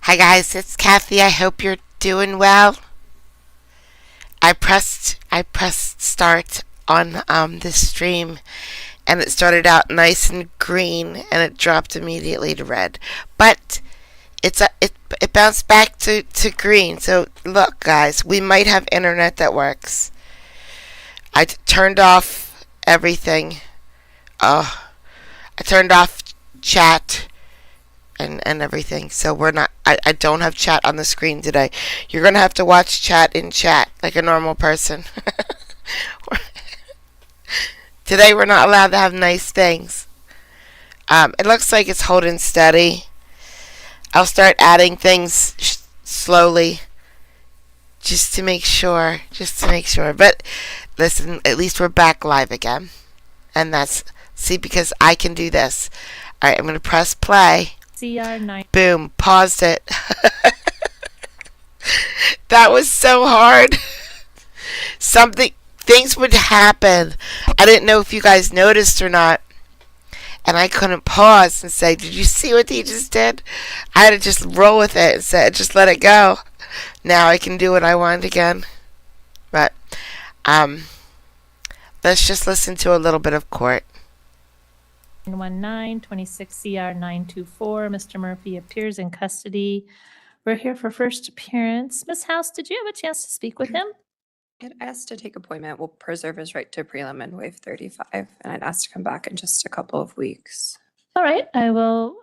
Hi guys, it's Kathy. I hope you're doing well. I pressed start on this stream and it started out nice and green and it dropped immediately to red. But it bounced back to green. So look guys, we might have internet that works. Turned off everything. I turned off chat and everything. So I don't have chat on the screen today. You're gonna have to watch chat in chat like a normal person. Today we're not allowed to have nice things. It looks like it's holding steady. I'll start adding things slowly just to make sure. But listen, at least we're back live again. And because I can do this. Alright, I'm gonna press play. CR9. Boom, paused it. That was so hard. Things would happen. I didn't know if you guys noticed or not. And I couldn't pause and say, did you see what he just did? I had to just roll with it and say, just let it go. Now I can do what I want again. But, let's just listen to a little bit of court. 919, 26 CR 924. Mr. Murphy appears in custody. We're here for first appearance. Ms. House, did you have a chance to speak with him? It asked to take appointment will preserve his right to prelim and waive 35, and I'd asked to come back in just a couple of weeks. All right, I will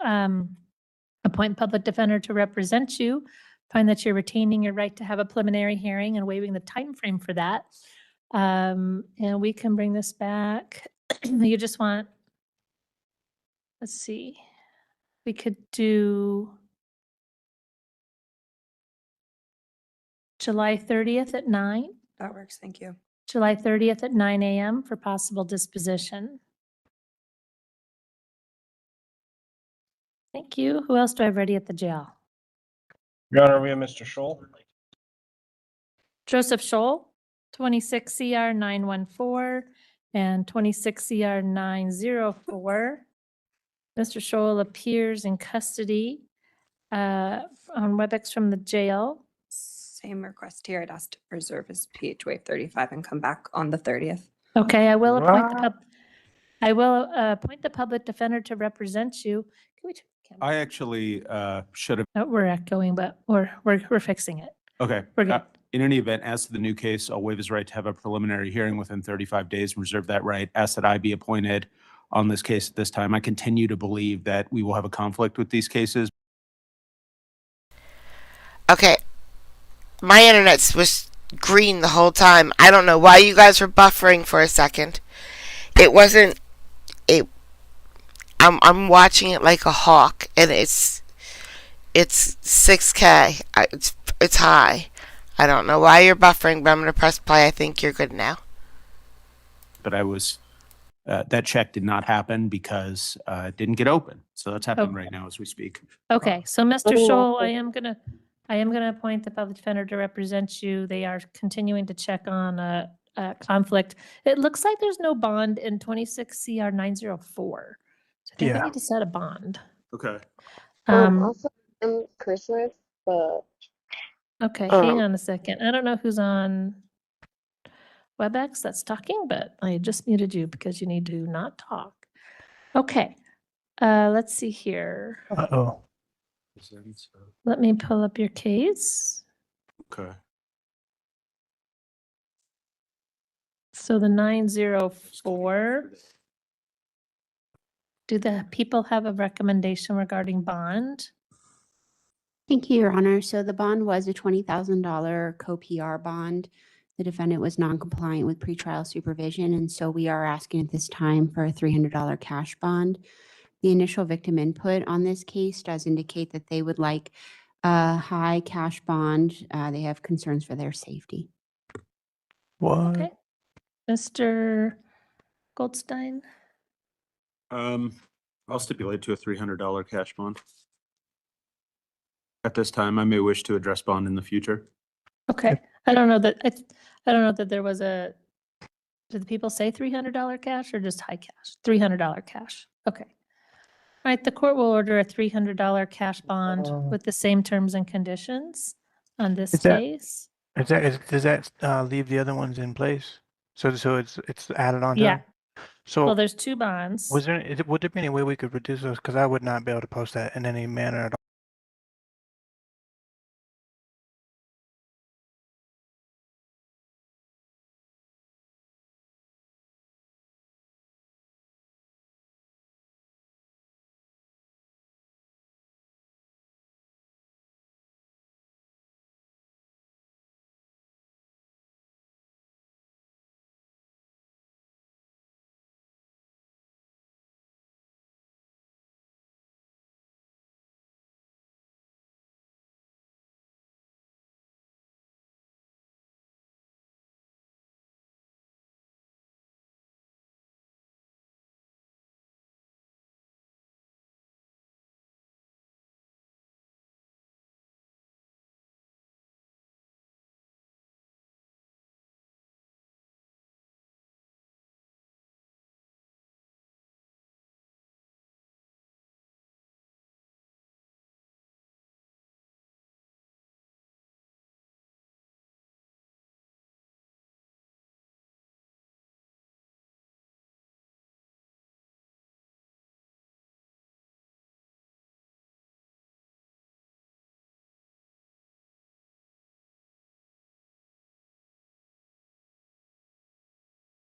appoint public defender to represent you. Find that you're retaining your right to have a preliminary hearing and waiving the time frame for that. And we can bring this back. You just want, let's see, we could do July 30th at 9. That works, thank you. July 30th at 9 a.m. for possible disposition. Thank you. Who else do I have ready at the jail? Your Honor, we have Mr. Scholl. Joseph Scholl, 26 CR 914 and 26 CR 904. Mr. Scholl appears in custody on WebEx from the jail. Same request here. I'd asked to preserve his PH waive 35 and come back on the 30th. Okay, I will appoint the public defender to represent you. Can we turn the camera? I actually should have. Oh, we're echoing, but we're fixing it. Okay. We're good. In any event, as to the new case, I'll waive his right to have a preliminary hearing within 35 days and reserve that right. Ask that I be appointed on this case at this time. I continue to believe that we will have a conflict with these cases. Okay. My internet was green the whole time. I don't know why you guys were buffering for a second. It wasn't. I'm watching it like a hawk, and it's 6K. It's high. I don't know why you're buffering, but I'm gonna press play. I think you're good now. But I was that check did not happen because it didn't get open. So that's happening right now as we speak. Okay, so Mr. Scholl, I am gonna appoint the public defender to represent you. They are continuing to check on a conflict. It looks like there's no bond in 26 CR 904. So I think we need to set a bond. Okay. Also in Christmas, but Okay, hang on a second. I don't know who's on WebEx that's talking, but I just muted you because you need to not talk. Okay, let's see here. Uh-oh. Let me pull up your case. Okay. So the 904, do the people have a recommendation regarding bond? Thank you, Your Honor. So the bond was a $20,000 co-PR bond. The defendant was non-compliant with pretrial supervision, and so we are asking at this time for a $300 cash bond. The initial victim input on this case does indicate that they would like a high cash bond. They have concerns for their safety. What? Okay. Mr. Goldstein? I'll stipulate to a $300 cash bond. At this time, I may wish to address bond in the future. Okay, I don't know that there was a, did the people say $300 cash or just high cash? $300 cash, okay. right, the court will order a $300 cash bond Oh. with the same terms and conditions on this Is that- case. does that leave the other ones in place? So it's added on to Yeah. them? So Well, there's two bonds. would there be any way we could reduce those? Because I would not be able to post that in any manner at all.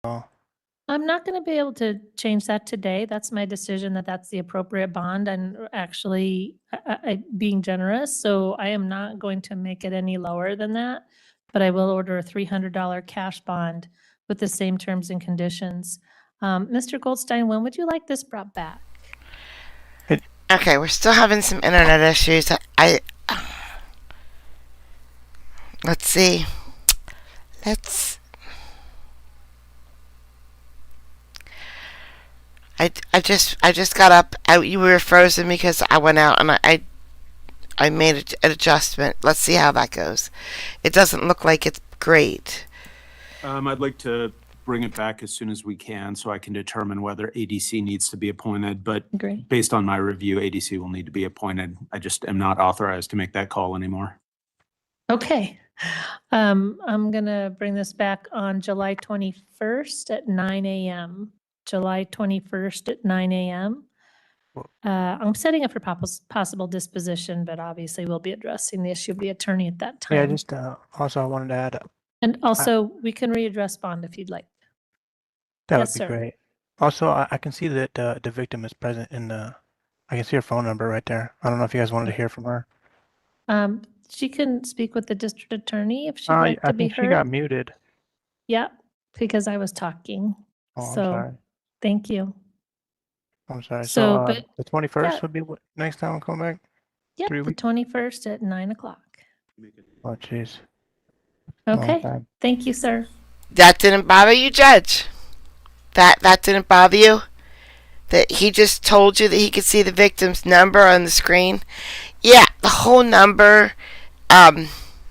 Oh. I'm not going to be able to change that today. That's my decision that that's the appropriate bond and actually being generous. So I am not going to make it any lower than that, but I will order a $300 cash bond with the same terms and conditions. Mr. Goldstein, when would you like this brought back? Okay, we're still having some internet issues. Let's see. I just got up. You were frozen because I went out and I made an adjustment. Let's see how that goes. It doesn't look like it's great. I'd like to bring it back as soon as we can so I can determine whether ADC needs to be appointed. But Great. based on my review, ADC will need to be appointed. I just am not authorized to make that call anymore. Okay. I'm going to bring this back on July 21st at 9 a.m. July 21st at 9 a.m. I'm setting up for possible disposition, but obviously we'll be addressing the issue of the attorney at that time. Yeah, just also I wanted to add And also, we can readdress bond if you'd like. that Yes, would be sir. great. Also, I can see that the victim is present in the. I can see her phone number right there. I don't know if you guys wanted to hear from her. She can speak with the district attorney if she'd like I to be think she got heard. muted. Yeah, because I was talking. Oh, I'm So, sorry. thank you. I'm sorry. So, So but the 21st yeah. would be next time I come back. Yep, 3 the weeks. 21st at 9 o'clock. Oh, jeez. Long Okay, time. thank you, sir. That didn't bother you, Judge? That didn't bother you? That he just told you that he could see the victim's number on the screen? Yeah, the whole number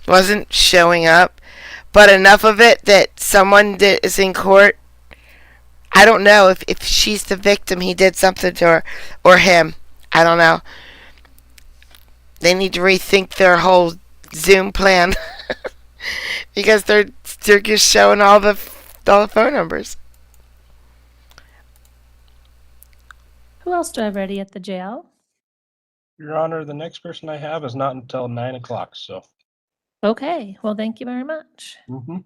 wasn't showing up, but enough of it that someone that is in court. I don't know if she's the victim, he did something to her, or him. I don't know. They need to rethink their whole Zoom plan because they're just showing all the phone numbers. Who else do I have ready at the jail? Your Honor, the next person I have is not until 9 o'clock. So. Okay, well, thank you very much. Mm-hmm.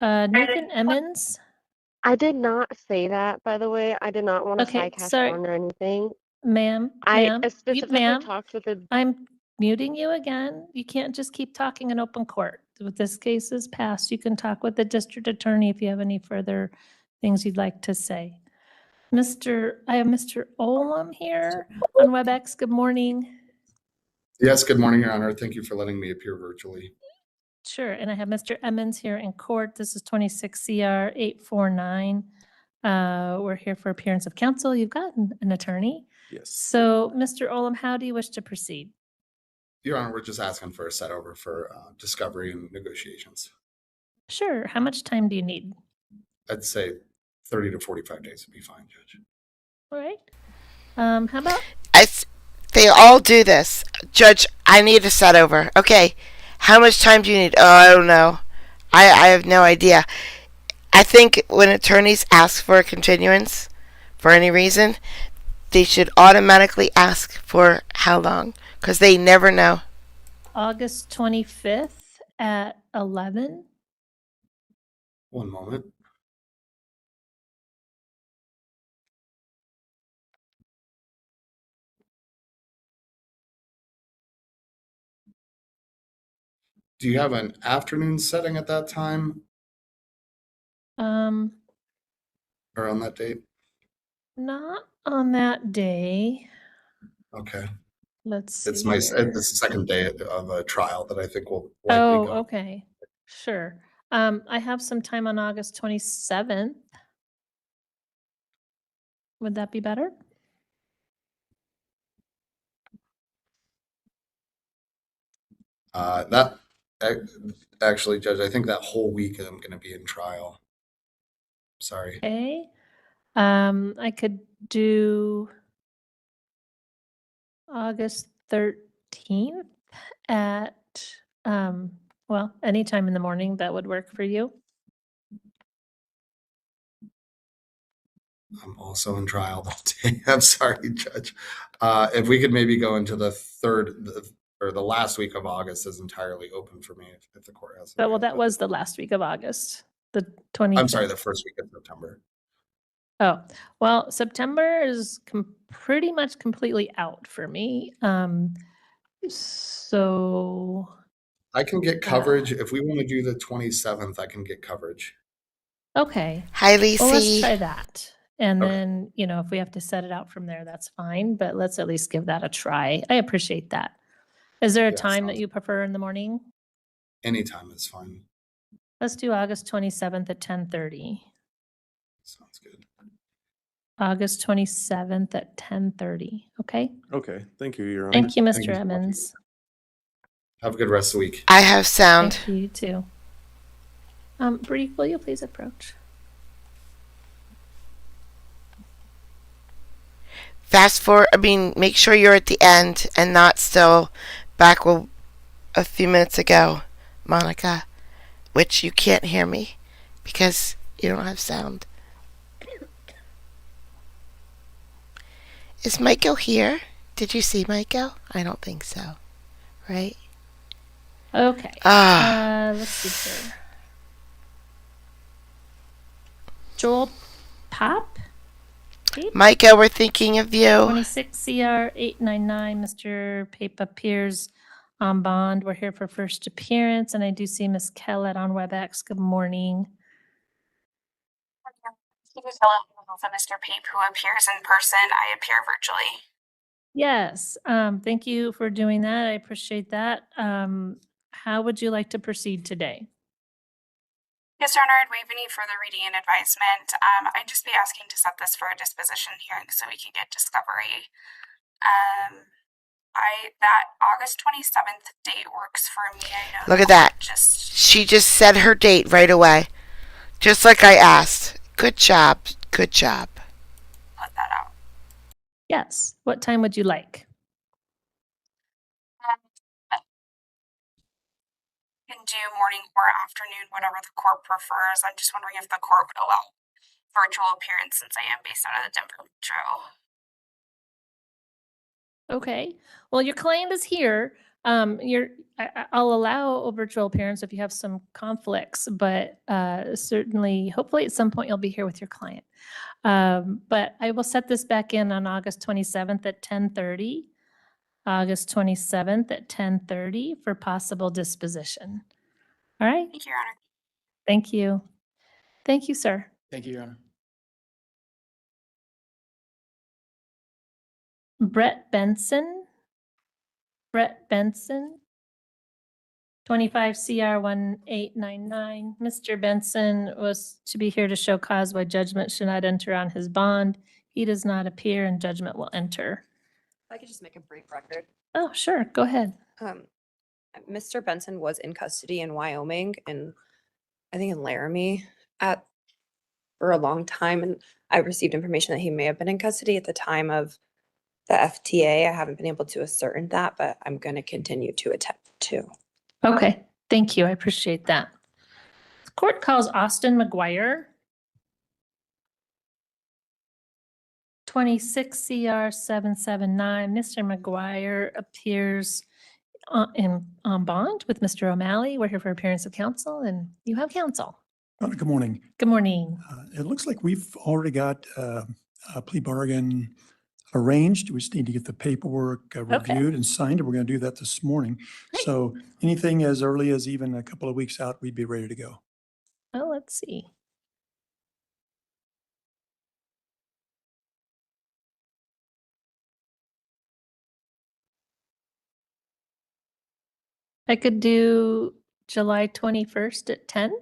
Nathan Emmons, I did not say that, by the way. I did not want to Okay, sidecast sorry. on or anything. ma'am, I ma'am, specifically ma'am, talked with the. I'm muting you again. You can't just keep talking in open court. With this case is passed, you can talk with the district attorney if you have any further things you'd like to say. I have Mr. Olam here on WebEx. Good morning. Yes, good morning, Your Honor. Thank you for letting me appear virtually. Sure, and I have Mr. Emmons here in court. This is 26 CR 849. We're here for appearance of counsel. You've got an attorney. Yes. So, Mr. Olam, how do you wish to proceed? Your Honor, we're just asking for a set over for discovery and negotiations. Sure. How much time do you need? I'd say 30 to 45 days would be fine, Judge. All right. How about They all do this. Judge, I need a set over. Okay. How much time do you need? Oh, I don't know. I have no idea. I think when attorneys ask for a continuance for any reason, they should automatically ask for how long, because they never know. August 25th at 11? One moment. Do you have an afternoon setting at that time Um, or on that date? not on that day. Okay. Let's see. It's my, here. the second day of a trial that I think will likely Oh, go. okay. Sure. I have some time on August 27th. Would that be better? That actually, Judge, I think that whole week I'm going to be in trial. Sorry. Okay. I could do August 13th at, well, anytime in the morning that would work for you. I'm also in trial that day. I'm sorry, Judge. If we could maybe go into the or the last week of August is entirely open for me if the court has. But well, that was the last week of August, the 25th. I'm sorry, the first week of September. Oh, well, September is pretty much completely out for me. So I can get coverage. If we want to do the 27th, I can get coverage. okay. Hi, Well, let's Lacey. try that. And Okay. then, if we have to set it out from there, that's fine, but let's at least give that a try. I appreciate that. Is there a Yeah, time that sounds- you prefer in the morning? Anytime is fine. Let's do August 27th at 10:30. Sounds good. August 27th at 10:30. Okay? Okay, thank you, Your Honor. Thank you, Thank Mr. you so much. Evans. Have a good rest of the week. I have sound. Thank you too. Bree, will you please approach? Fast forward. Make sure you're at the end and not still back a few minutes ago, Monica, which you can't hear me because you don't have sound. Is Michael here? Did you see Michael? I don't think so. Right? Okay. Let's see here. Joel Pop? Micah, we're thinking of you. 26 CR 899. Mr. Pape appears on bond. We're here for first appearance, and I do see Miss Kellett on WebEx. Good morning. For Mr. Pape, who appears in person, I appear virtually. Yes. Thank you for doing that. I appreciate that. How would you like to proceed today? Yes, Your Honor, I'd waive any further reading and advisement. I'd just be asking to set this for a disposition hearing so we can get discovery. That August 27th date works for me. I know. Look at that. She just said her date right away. Just like I asked. Good job. Good job. Put that out. Yes. What time would you like? Can do morning or afternoon, whatever the court prefers. I'm just wondering if the court would allow virtual appearance since I am based out of the Denver Metro. Okay. Well, your client is here. I'll allow a virtual appearance if you have some conflicts, but certainly, hopefully at some point you'll be here with your client. But I will set this back in on August 27th at 10:30. August 27th at 10:30 for possible disposition. All right. Thank you, Your Honor. Thank you. Thank you, sir. Thank you, Your Honor. Brett Benson. Brett Benson. 25 CR 1899. Mr. Benson was to be here to show cause why judgment should not enter on his bond. He does not appear and judgment will enter. If I could just make a brief record. Oh, sure. Go ahead. Mr. Benson was in custody in Wyoming and I think in Laramie at for a long time, and I received information that he may have been in custody at the time of the FTA. I haven't been able to ascertain that, but I'm going to continue to attempt to. Okay, thank you. I appreciate that. The court calls Austin McGuire, 26 CR 779. Mr. McGuire appears on bond with Mr. O'Malley. We're here for appearance of counsel, and you have counsel. Good morning. Good morning. It looks like we've already got a plea bargain arranged. We just need to get the paperwork reviewed and signed, and we're going to do that this morning. Great. So anything as early as even a couple of weeks out, we'd be ready to go. Oh, let's see. I could do July 21st at 10.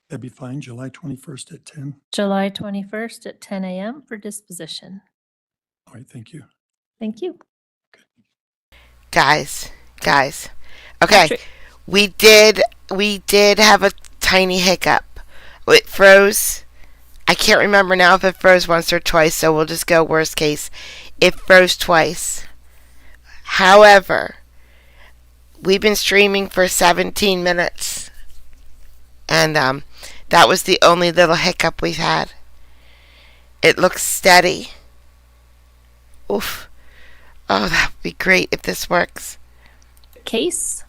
That'd be fine. July 21st at 10. July 21st at 10 a.m. for disposition. All right, thank you. Thank you. Guys. Okay. Patrick. We did have a tiny hiccup. It froze. I can't remember now if it froze once or twice, so we'll just go worst case. It froze twice. However, we've been streaming for 17 minutes. And that was the only little hiccup we've had. It looks steady. Oof. Oh, that would be great if this works. Case.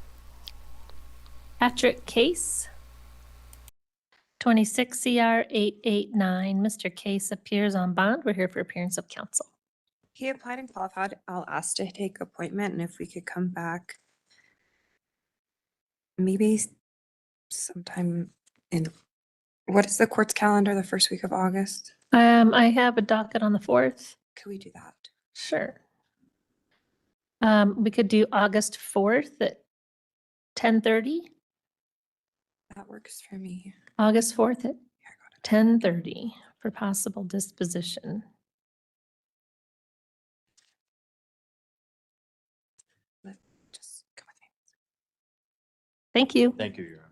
Patrick Case. 26 CR 889. Mr. Case appears on bond. We're here for appearance of counsel. He applied and qualified. I'll ask to take appointment, and if we could come back maybe sometime in, what is the court's calendar, the first week of August? I have a docket on the 4th. Could we do that? Sure. We could do August 4th at 10:30. That works for me. August 4th at Yeah, I got it. 10:30 for possible disposition. Just come with me. Thank you. Thank you, Your Honor.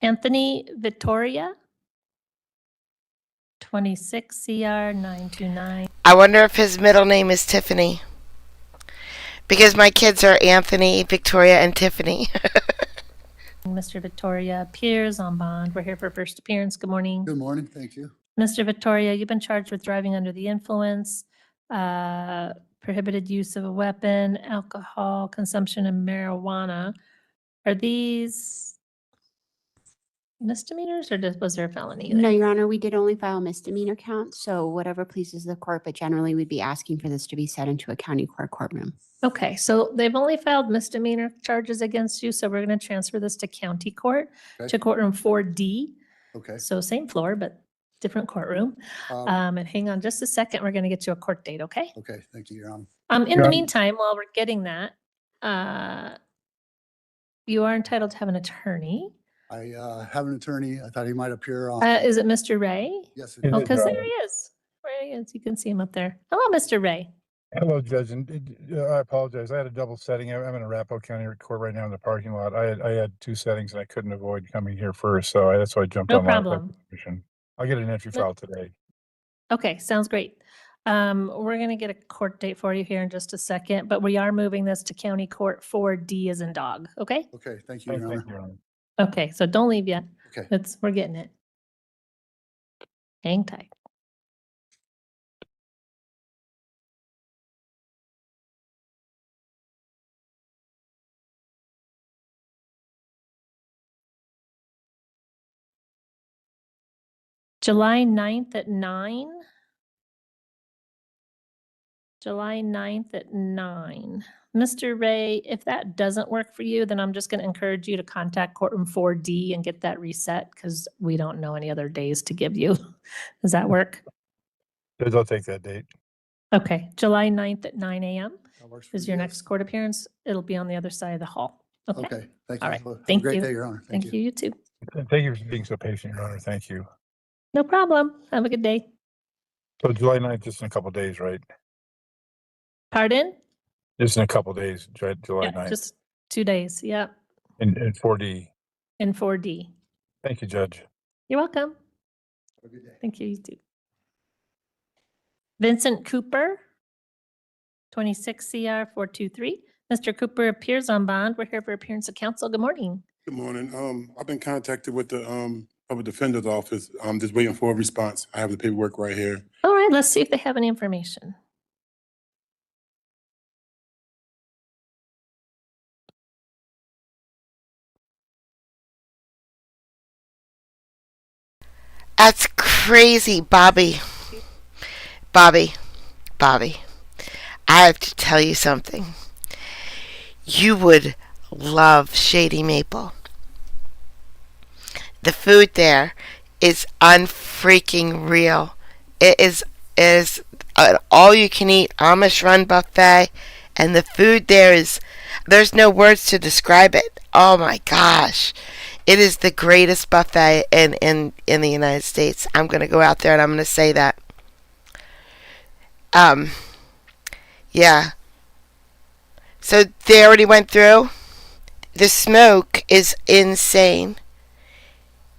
Anthony Vittoria. 26 CR 929. I wonder if his middle name is Tiffany. Because my kids are Anthony, Victoria, and Tiffany. Mr. Vittoria appears on bond. We're here for first appearance. Good morning. Good morning, thank you. Mr. Vittoria, you've been charged with driving under the influence, prohibited use of a weapon, alcohol consumption, and marijuana. Are these misdemeanors, or was there a felony? No, Your Honor, we did only file misdemeanor count, so whatever pleases the court, but generally we'd be asking for this to be set into a county court courtroom. Okay, so they've only filed misdemeanor charges against you, so we're going to transfer this to county court, Okay. to courtroom 4D. Okay. So same floor, but different courtroom. And hang on just a second, we're going to get you a court date, okay? Okay, thank you, Your Honor. In the meantime, while we're getting that, you are entitled to have an attorney. I have an attorney. I thought he might appear on. Is it Mr. Ray? Yes, it It Oh, is. because there he is. There he is. You can see him up there. Hello, Mr. Ray. Hello, Judge, and I apologize. I had a double setting. I'm in Arapahoe County Court right now in the parking lot. I had two settings and I couldn't avoid coming here first, so that's why I jumped No on. problem. I'll get an entry No- file today. Okay, sounds great. We're going to get a court date for you here in just a second, but we are moving this to county court 4D as in dog, okay? Okay, thank you, Thank Your you, Honor. Your Honor. Okay, so don't leave yet. Okay. We're getting it. Hang tight. July 9th at 9. July 9th at 9. Mr. Ray, if that doesn't work for you, then I'm just going to encourage you to contact courtroom 4D and get that reset because we don't know any other days to give you. Does that work? Judge, I'll take that date. Okay, July 9th at 9 a.m. That works for is me, your yes. next court appearance. It'll be on the other side of the hall. Okay? Okay, thank you. All right, Have a thank great you. day, Your Honor. Thank you, you too. And thank you for being so patient, Your Honor. Thank you. No problem. Have a good day. So July 9th, just in a couple days, right? Pardon? Just in a couple days, July Yeah, 9th, just 2 days. Yeah, in 4D. in 4D. Thank you, Judge. You're welcome. Thank you. You too. Vincent Cooper, 26 CR 423. Mr. Cooper appears on bond. We're here for appearance of counsel. Good morning. Good morning. I've been contacted with the public defender's office. I'm just waiting for a response. I have the paperwork right here. All right, let's see if they have any information. That's crazy, Bobby. Bobby. I have to tell you something. You would love Shady Maple. The food there is unfreaking real. It is an all-you-can-eat Amish-run buffet, and the food there there's no words to describe it. Oh my gosh. It is the greatest buffet in the United States. I'm going to go out there and I'm going to say that. Yeah. So they already went through. The smoke is insane.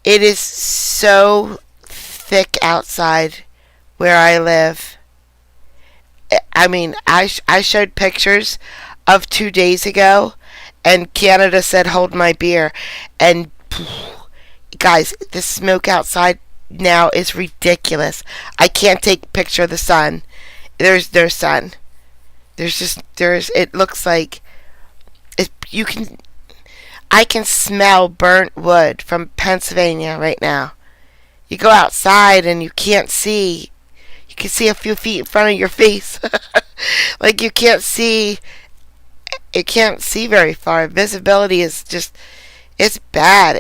It is so thick outside where I live. I mean, I showed pictures of 2 days ago, and Canada said, "Hold my beer." And guys, the smoke outside now is ridiculous. I can't take a picture of the sun. There's no sun. It looks like I can smell burnt wood from Pennsylvania right now. You go outside and you can't see. You can see a few feet in front of your face. Like you can't see very far. Visibility is just, it's bad.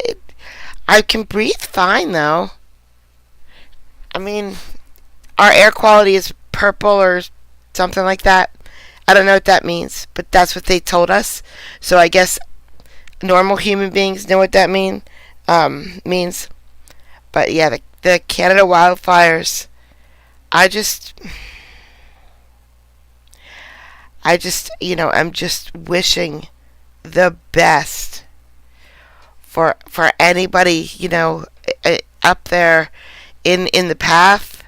I can breathe fine though. I mean, our air quality is purple or something like that. I don't know what that means, but that's what they told us. So I guess normal human beings know what that means. But yeah, the Canada wildfires. I'm just, I'm just wishing the best for anybody, up there in the path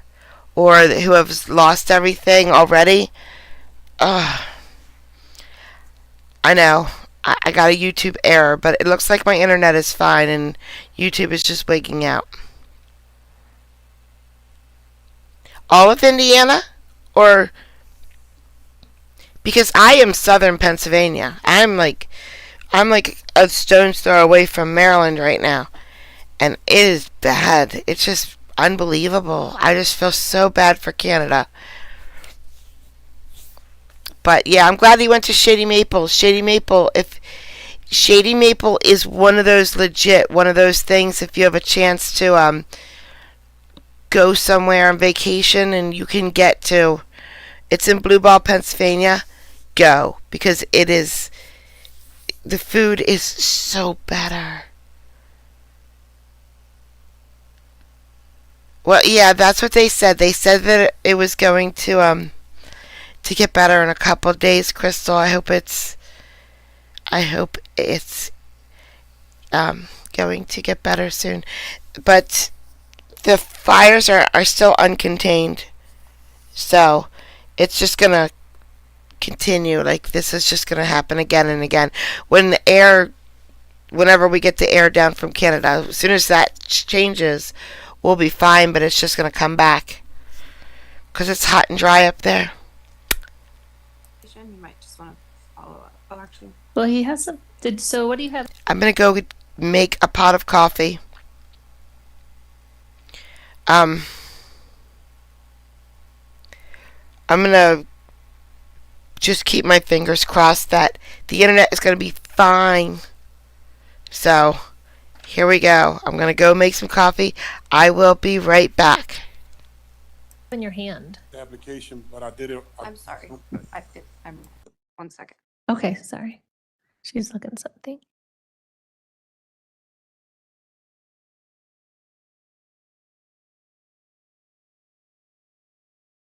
or who has lost everything already. I know. I got a YouTube error, but it looks like my internet is fine and YouTube is just waking out. All of Indiana? Or because I am southern Pennsylvania. I'm like a stone's throw away from Maryland right now. And it is bad. It's just unbelievable. I just feel so bad for Canada. But yeah, I'm glad he went to Shady Maple. Shady Maple is one of those things, if you have a chance to go somewhere on vacation and you can get to, it's in Blue Ball, Pennsylvania, go, because the food is so better. Well, yeah, that's what they said. They said that it was going to get better in a couple of days, Crystal. I hope it's going to get better soon. But the fires are still uncontained. So it's just going to continue. Like, this is just going to happen again and again. Whenever we get the air down from Canada, as soon as that changes, we'll be fine, but it's just going to come back. Because it's hot and dry up there. You might just want to follow up. Oh, actually. Well, he has some. So what do you have? I'm going to go make a pot of coffee. I'm going to just keep my fingers crossed that the internet is going to be fine. So, here we go. I'm going to go make some coffee. I will be right back. In your hand. The application, but I did it. I'm sorry. I'm 1 second. Okay, sorry. She's looking something.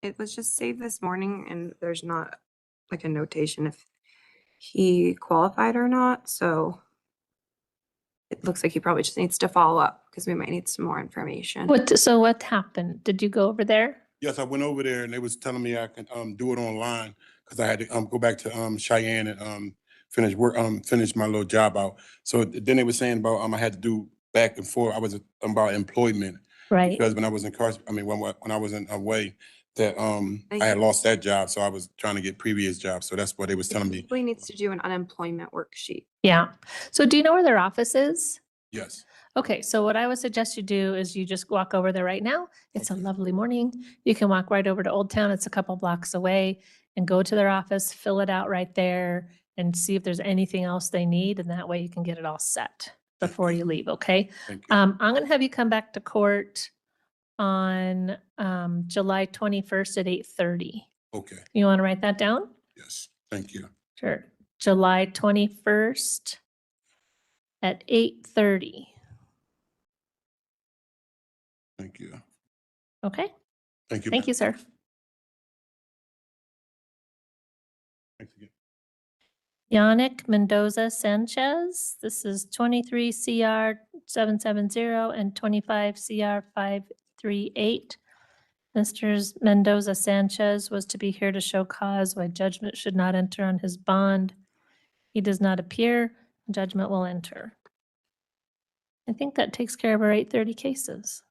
It was just saved this morning and there's not like a notation if he qualified or not. So it looks like he probably just needs to follow up because we might need some more information. So what happened? Did you go over there? Yes, I went over there and they was telling me I can do it online because I had to go back to Cheyenne and finish my little job out. So then they were saying about I had to do back and forth. I was about employment Right. because when I was incarcerated, I mean when I was in away, that I had lost that job, so I was trying to get previous jobs. So that's what they was telling me. He needs to do an unemployment worksheet. Yeah. So do you know where their office is? Yes. Okay, so what I would suggest you do is you just walk over there right now. It's a lovely morning. You can walk right over to Old Town. It's a couple blocks away and go to their office, fill it out right there and see if there's anything else they need. And that way you can get it all set before you leave, okay? Thank you. I'm going to have you come back to court on July 21st at 8:30. Okay. You want to write that down? Yes. Thank you. Sure. July 21st at 8:30. Thank you. Okay? Thank you. Thank you, sir. Thanks again. Yannick Mendoza Sanchez. This is 23 CR 770 and 25 CR 538. Mr. Mendoza Sanchez was to be here to show cause why judgment should not enter on his bond. He does not appear. Judgment will enter. I think that takes care of our 8:30 cases.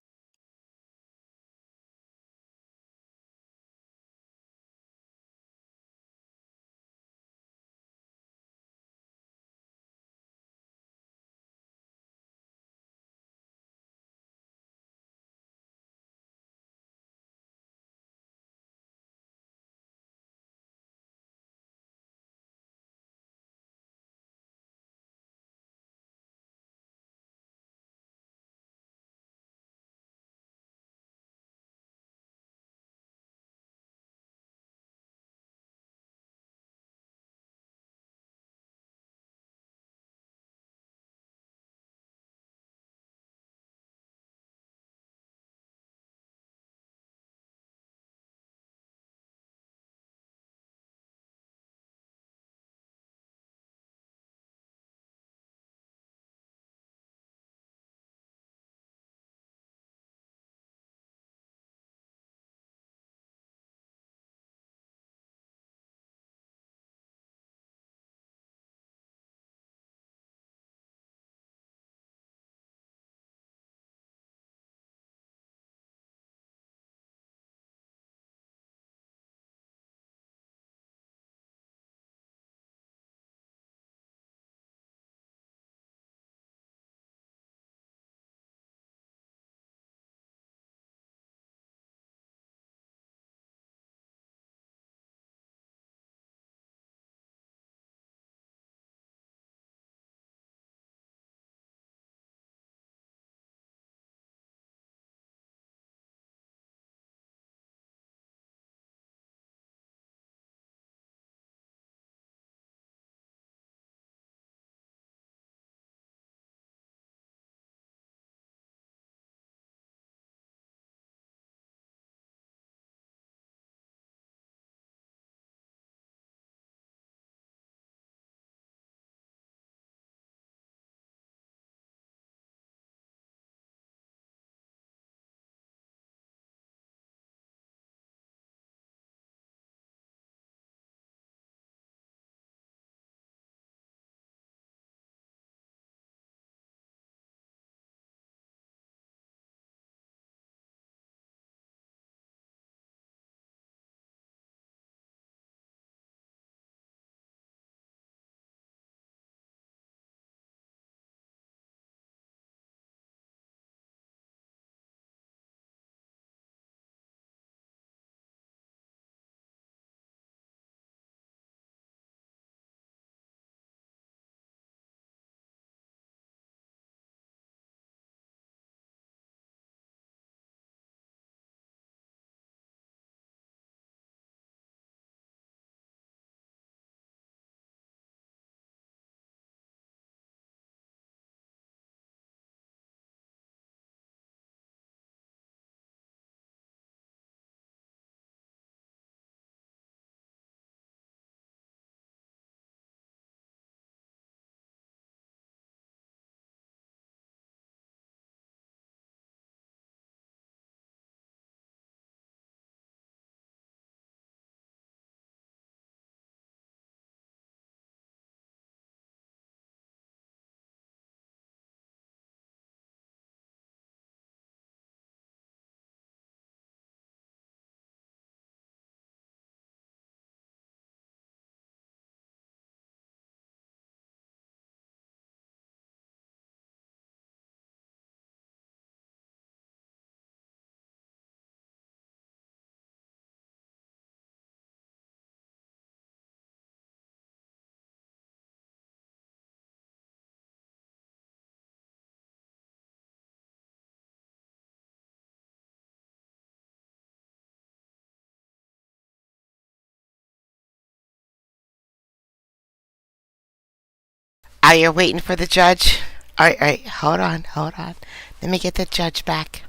Are you waiting for the judge? All right, hold on. Let me get the judge back.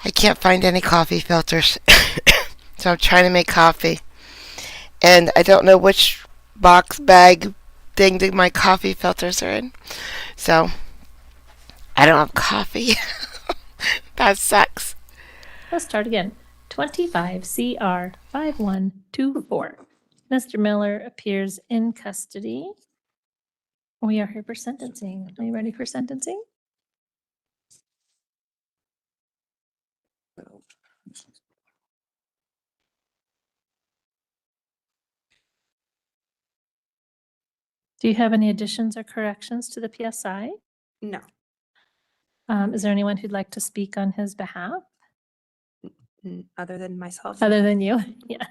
I can't find any coffee filters, so I'm trying to make coffee. And I don't know which box bag thing that my coffee filters are in. So, I don't have coffee. That sucks. Let's start again. 25 CR 5124. Mr. Miller appears in custody. We are here for sentencing. Are you ready for sentencing? Do you have any additions or corrections to the PSI? No. Is there anyone who'd like to speak on his behalf? Other than myself. Other than you? Yeah.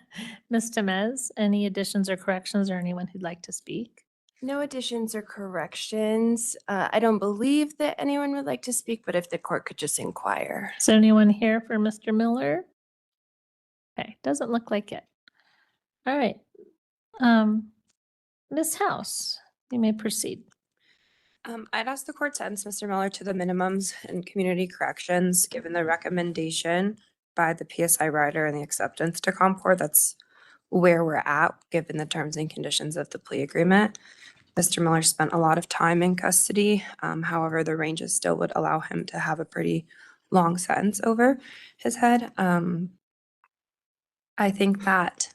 Ms. Temez, any additions or corrections or anyone who'd like to speak? No additions or corrections. I don't believe that anyone would like to speak, but if the court could just inquire. Is there anyone here for Mr. Miller? Okay, doesn't look like it. All right. Ms. House, you may proceed. I'd ask the court to sentence Mr. Miller to the minimums in community corrections, given the recommendation by the PSI rider and the acceptance to ComCore. That's where we're at, given the terms and conditions of the plea agreement. Mr. Miller spent a lot of time in custody. However, the ranges still would allow him to have a pretty long sentence over his head. I think that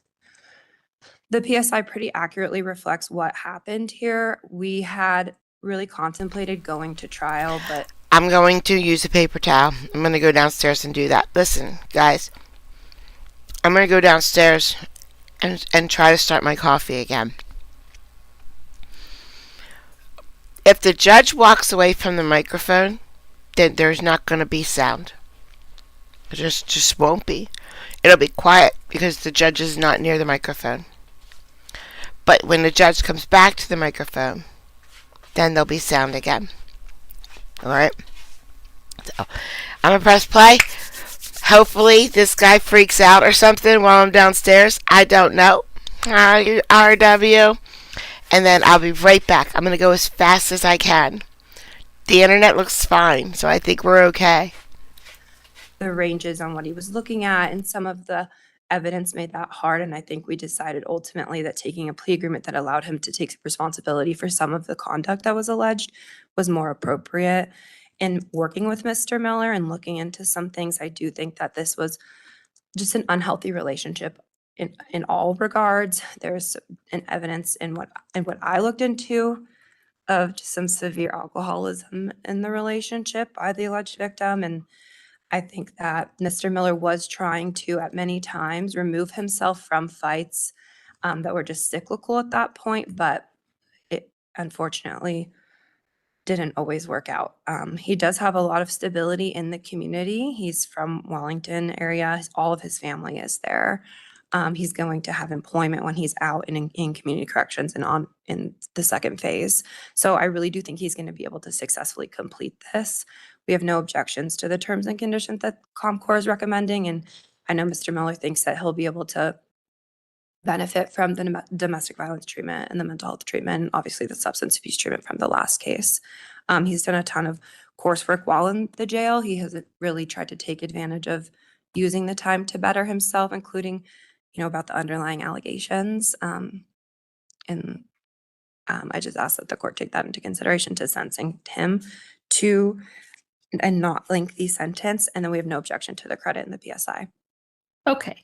the PSI pretty accurately reflects what happened here. We had really contemplated going to trial, but I'm going to use a paper towel. I'm going to go downstairs and do that. Listen, guys. I'm going to go downstairs and try to start my coffee again. If the judge walks away from the microphone, then there's not going to be sound. It just won't be. It'll be quiet because the judge is not near the microphone. But when the judge comes back to the microphone, then there'll be sound again. Alright? So, I'm going to press play. Hopefully this guy freaks out or something while I'm downstairs. I don't know. RW. And then I'll be right back. I'm going to go as fast as I can. The internet looks fine, so I think we're okay. the ranges on what he was looking at, and some of the evidence made that hard. And I think we decided ultimately that taking a plea agreement that allowed him to take responsibility for some of the conduct that was alleged was more appropriate. In working with Mr. Miller and looking into some things, I do think that this was just an unhealthy relationship in all regards. There's an evidence in what I looked into of just some severe alcoholism in the relationship by the alleged victim. And I think that Mr. Miller was trying to, at many times, remove himself from fights that were just cyclical at that point, but it unfortunately didn't always work out. He does have a lot of stability in the community. He's from Wellington area. All of his family is there. He's going to have employment when he's out and in community corrections and in the second phase. So I really do think he's going to be able to successfully complete this. We have no objections to the terms and conditions that ComCore is recommending. And I know Mr. Miller thinks that he'll be able to benefit from the domestic violence treatment and the mental health treatment, and obviously the substance abuse treatment from the last case. He's done a ton of coursework while in the jail. He hasn't really tried to take advantage of using the time to better himself, including, about the underlying allegations. I just ask that the court take that into consideration to sentencing him to a not lengthy sentence. And then we have no objection to the credit in the PSI. Okay.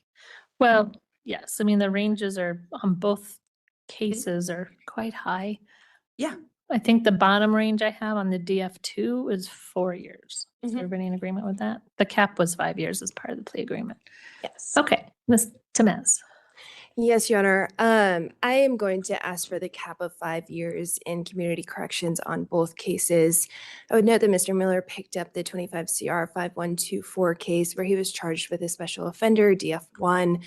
Well, yes, I mean, the ranges are on both cases are quite high. Yeah. I think the bottom range I have on the DF2 is 4 years. Is Mhm. everybody in agreement with that? The cap was 5 years as part of the plea agreement. Yes. Okay, Ms. Temez. Yes, Your Honor. I am going to ask for the cap of 5 years in community corrections on both cases. I would note that Mr. Miller picked up the 25 CR 5124 case where he was charged with a special offender, DF1,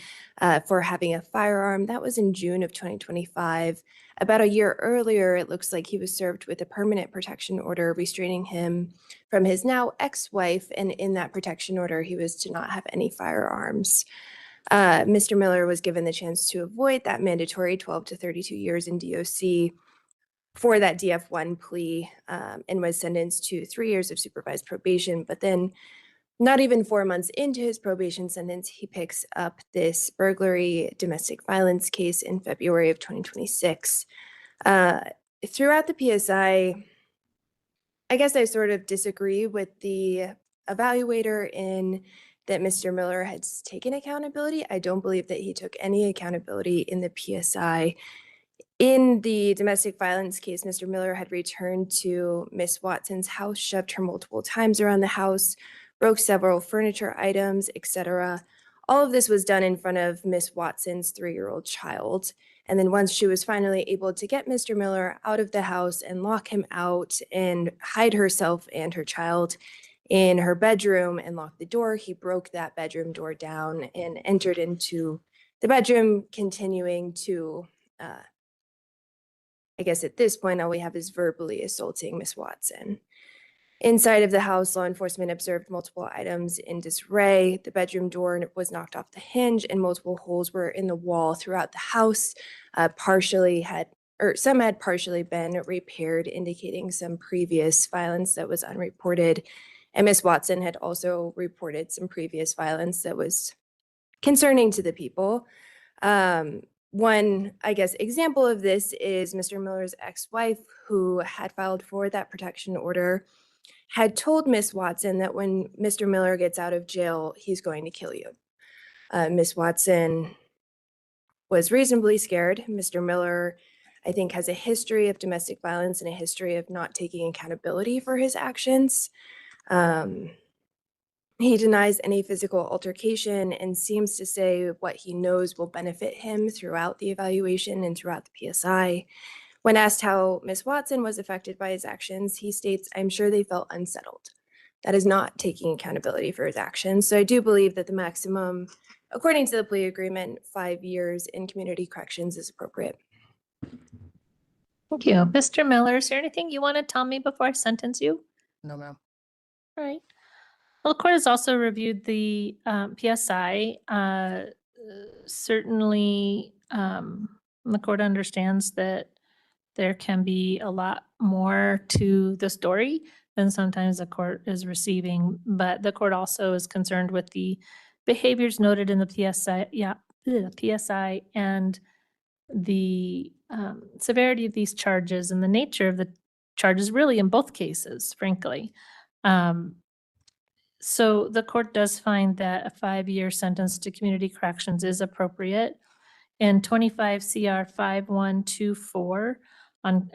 for having a firearm. That was in June of 2025. About a year earlier, it looks like he was served with a permanent protection order restraining him from his now ex-wife, and in that protection order, he was to not have any firearms. Mr. Miller was given the chance to avoid that mandatory 12 to 32 years in DOC for that DF1 plea and was sentenced to 3 years of supervised probation. But then not even 4 months into his probation sentence, he picks up this burglary domestic violence case in February of 2026. Throughout the PSI, I guess I sort of disagree with the evaluator in that Mr. Miller has taken accountability. I don't believe that he took any accountability in the PSI. In the domestic violence case, Mr. Miller had returned to Miss Watson's house, shoved her multiple times around the house, broke several furniture items, etc. All of this was done in front of Miss Watson's 3-year-old child. And then once she was finally able to get Mr. Miller out of the house and lock him out and hide herself and her child in her bedroom and lock the door, he broke that bedroom door down and entered into the bedroom, continuing to, I guess at this point, all we have is verbally assaulting Miss Watson. Inside of the house, law enforcement observed multiple items in disarray. The bedroom door was knocked off the hinge and multiple holes were in the wall throughout the house. Some had partially been repaired, indicating some previous violence that was unreported. And Miss Watson had also reported some previous violence that was concerning to the people. One, I guess, example of this is Mr. Miller's ex-wife, who had filed for that protection order, had told Miss Watson that when Mr. Miller gets out of jail, he's going to kill you. Miss Watson was reasonably scared. Mr. Miller, I think, has a history of domestic violence and a history of not taking accountability for his actions. He denies any physical altercation and seems to say what he knows will benefit him throughout the evaluation and throughout the PSI. When asked how Miss Watson was affected by his actions, he states, "I'm sure they felt unsettled." That is not taking accountability for his actions. So I do believe that the maximum, according to the plea agreement, 5 years in community corrections is appropriate. Thank you. Mr. Miller, is there anything you want to tell me before I sentence you? No, ma'am. All right. Well, the court has also reviewed the PSI. Certainly, the court understands that there can be a lot more to the story than sometimes the court is receiving, but the court also is concerned with the behaviors noted in the PSI, PSI and the severity of these charges and the nature of the charges really in both cases, frankly. So the court does find that a 5-year sentence to community corrections is appropriate. In 25 CR 5124, on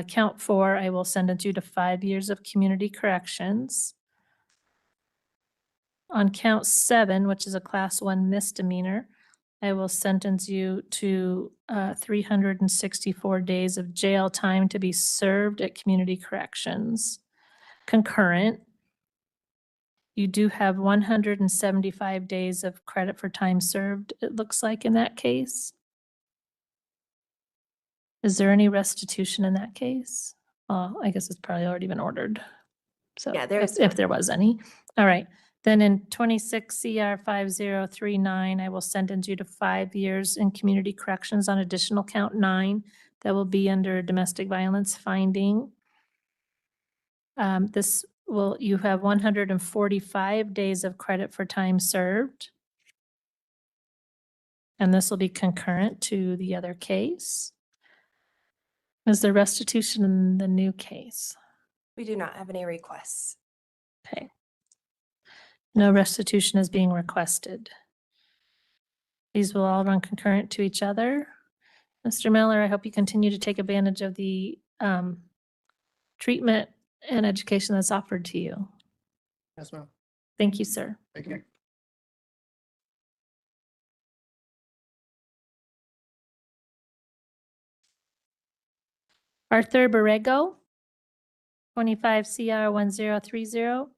count 4, I will sentence you to 5 years of community corrections. On count 7, which is a class 1 misdemeanor, I will sentence you to 364 days of jail time to be served at community corrections. Concurrent, you do have 175 days of credit for time served, it looks like in that case. Is there any restitution in that case? I guess it's probably already been ordered. So Yeah, there's if there was any. All right. Then in 26 CR 5039, I will sentence you to 5 years in community corrections on additional count 9. That will be under domestic violence finding. You have 145 days of credit for time served. And this will be concurrent to the other case. Is there restitution in the new case? We do not have any requests. Okay. No restitution is being requested. These will all run concurrent to each other. Mr. Miller, I hope you continue to take advantage of the treatment and education that's offered to you. Yes, ma'am. Thank you, sir. Thank you. Arthur Borrego, 25 CR 1030.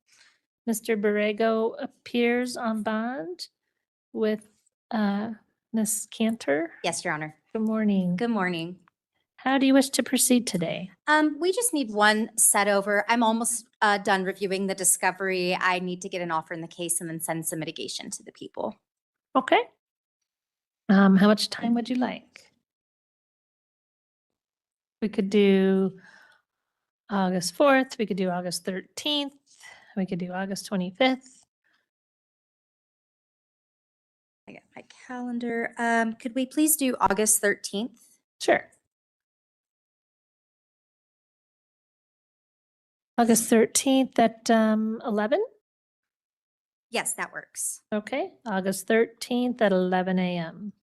Mr. Borrego appears on bond with Ms. Cantor. Yes, Your Honor. Good morning. Good morning. How do you wish to proceed today? We just need one set over. I'm almost done reviewing the discovery. I need to get an offer in the case and then send some mitigation to the people. Okay. How much time would you like? We could do August 4th, we could do August 13th, we could do August 25th. I got my calendar. Could we please do August 13th? Sure. August 13th at 11? Yes, that works. Okay, August 13th at 11 a.m.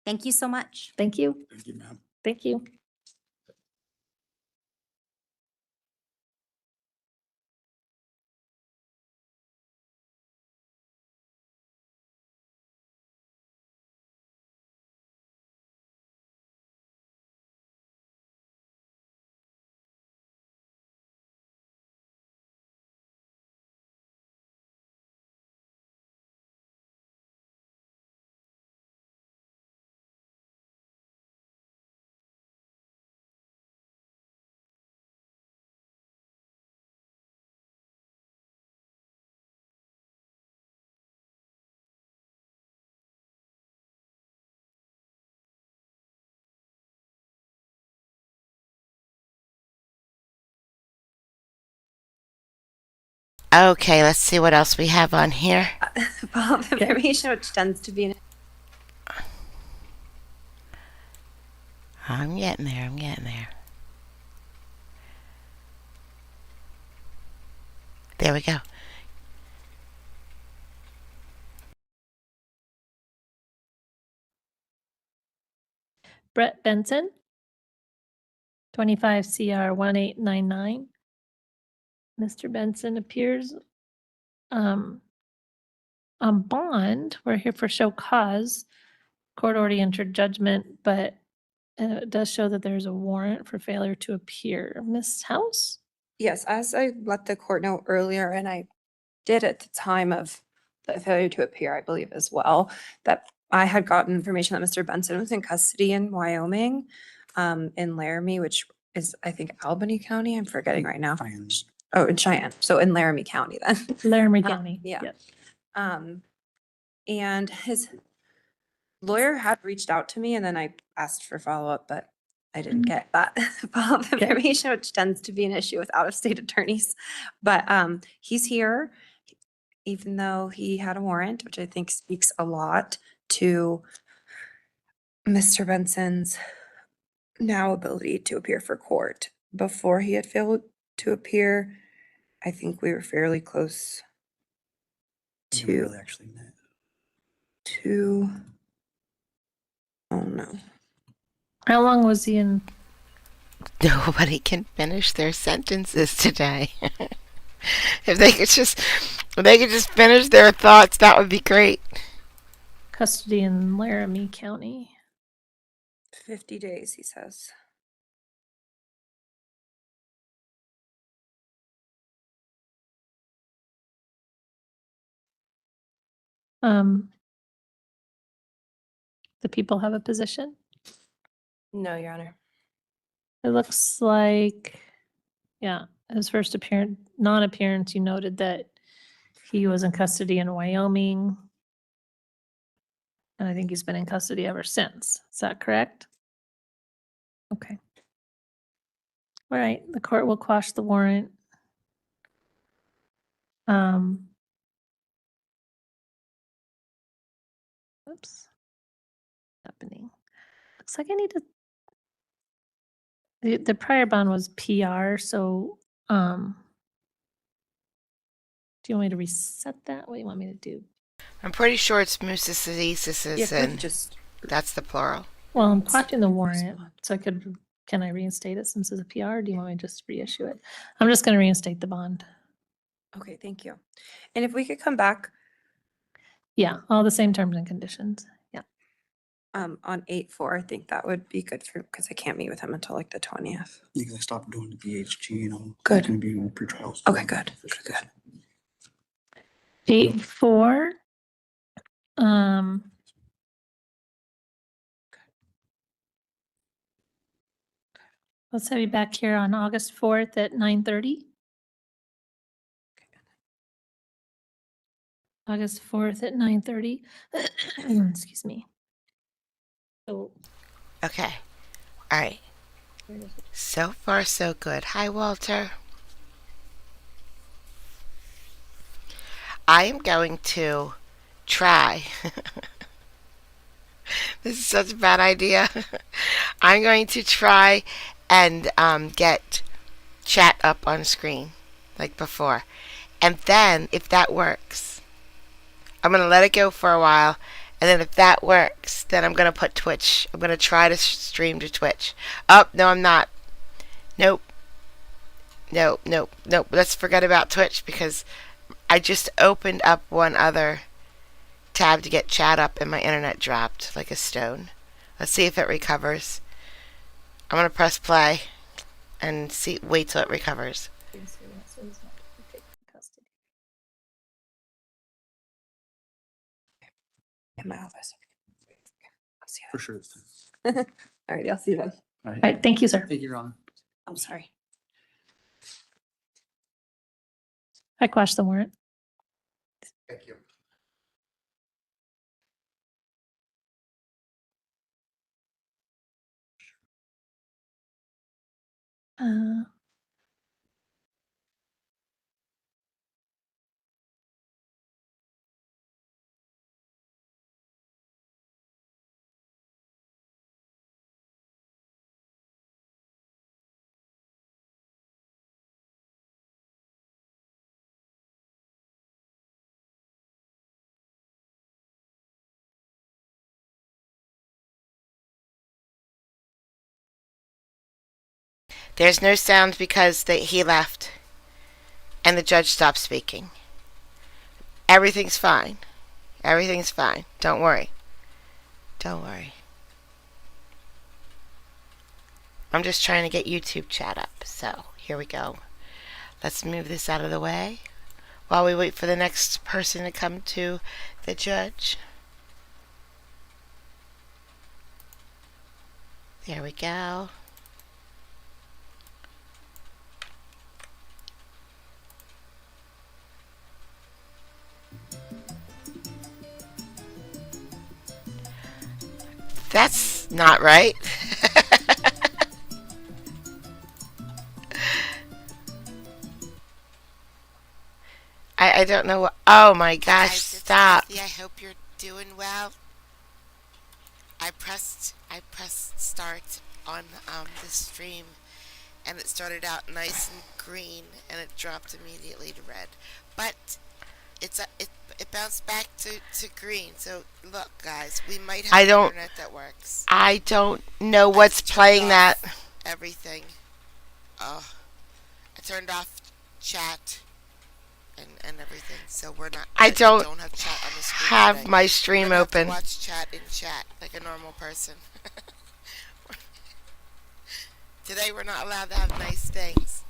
Thank you so much. Thank you. Thank you, ma'am. Thank you. Okay, let's see what else we have on here. Follow-up information, which tends to be an I'm getting there. I'm getting there. There we go. Brett Benson, 25 CR 1899. Mr. Benson appears on bond. We're here for show cause. Court already entered judgment, but it does show that there's a warrant for failure to appear. Miss House? Yes, as I let the court know earlier, and I did at the time of the failure to appear, I believe as well, that I had gotten information that Mr. Benson was in custody in Wyoming, in Laramie, which is, I think, Albany County. I'm forgetting right now. Oh, in Cheyenne. So in Laramie County then. Laramie County. Yeah. Yep. And his lawyer had reached out to me and then I asked for follow-up, but I didn't get that follow-up information, which tends to be an issue with out-of-state attorneys. But he's here, even though he had a warrant, which I think speaks a lot to Mr. Benson's now ability to appear for court. Before he had failed to appear, I think we were fairly close to, oh no. How long was he in? Nobody can finish their sentences today. If they could just finish their thoughts, that would be great. Custody in Laramie County. 50 days, he says. The people have a position? No, Your Honor. It looks like, yeah, his first appearance, non-appearance, you noted that he was in custody in Wyoming. And I think he's been in custody ever since. Is that correct? Okay. All right, the court will quash the warrant. Oops. Happening. Looks like I need to. The prior bond was PR, so do you want me to reset that? What do you want me to do? I'm pretty sure it's mucicesis, Yeah, and just that's the plural. Well, I'm quashing the warrant, so can I reinstate it since it's a PR? Or do you want me to just reissue it? I'm just gonna reinstate the bond. okay, thank you. And if we could come back Yeah, all the same terms and conditions. Yeah. on 8/4, I think that would be good for, because I can't meet with him until like the 20th. You can stop doing the VHG, Good. Can be in pre-trials. Okay, good. Good. 8/4. Let's have you back here on August 4th at 9:30. August 4th at 9:30. Excuse me. So Okay. All right. So far, so good. Hi, Walter. I am going to try. This is such a bad idea. I'm going to try and get chat up on screen like before. And then, if that works, I'm going to let it go for a while. And then if that works, then I'm going to put Twitch. I'm going to try to stream to Twitch. Oh, no, I'm not. Nope. Nope. Let's forget about Twitch because I just opened up one other tab to get chat up and my internet dropped like a stone. Let's see if it recovers. I'm going to press play and wait till it recovers. In my office. I'll see For sure. you. All right, I'll see you then. All right, thank you, sir. Thank you, Your Honor. I'm sorry. I quashed the warrant. Thank you. There's no sound because he left and the judge stopped speaking. Everything's fine. Everything's fine. Don't worry. Don't worry. I'm just trying to get YouTube chat up. So, here we go. Let's move this out of the way while we wait for the next person to come to the judge. There we go. That's not right. I don't know what. Oh my gosh, stop. I hope you're doing well. I pressed start on the stream and it started out nice and green and it dropped immediately to red. But it bounced back to green. So look, guys, we might have internet that works. I don't know what's playing that. Everything. Oh, I turned off chat and everything. So we're not. I don't have chat on the screen. Have my stream open. Watch chat in chat like a normal person. Today we're not allowed to have nice things.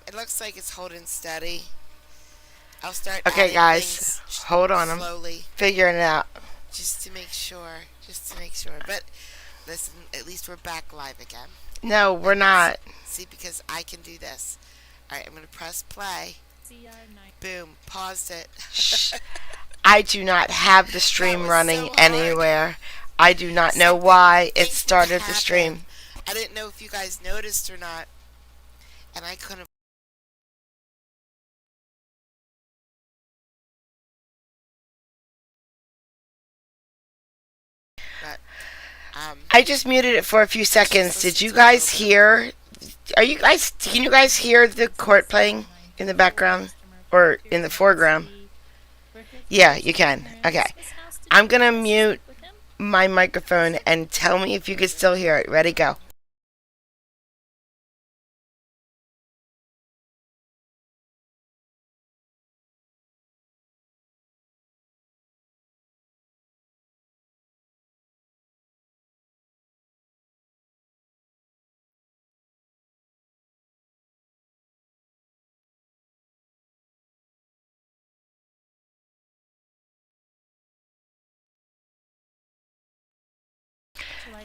It looks like it's holding steady. I'll start. Okay, guys, hold on. I'm slowly figuring it out. Just to make sure. But listen, at least we're back live again. No, we're not. See, because I can do this. All right, I'm gonna press play. Boom, paused it. I do not have the stream running anywhere. I do not know why it started the stream. I didn't know if you guys noticed or not, and I couldn't. But I just muted it for a few seconds. Did you guys hear? Can you guys hear the court playing in the background or in the foreground? Yeah, you can. Okay. I'm gonna mute my microphone and tell me if you can still hear it. Ready, go.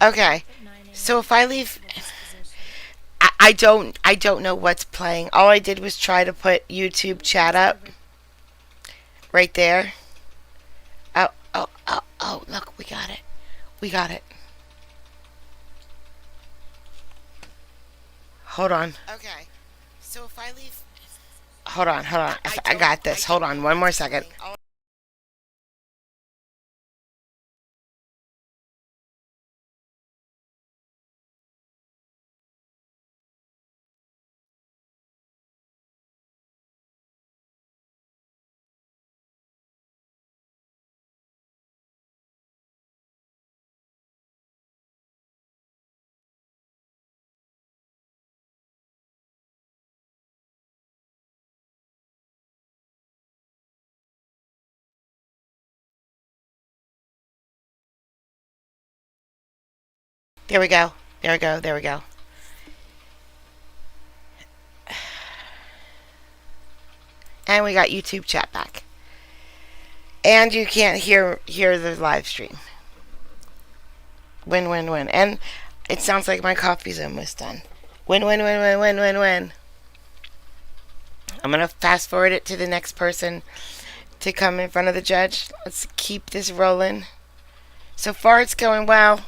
Okay, so if I leave, I don't know what's playing. All I did was try to put YouTube chat up right there. Oh, look, we got it. Hold on. Okay. So if I leave. Hold on. I got this. Hold on. One more second. There we go. And we got YouTube chat back. And you can't hear the live stream. Win. And it sounds like my coffee's almost done. Win. I'm gonna fast forward it to the next person to come in front of the judge. Let's keep this rolling. So far it's going well.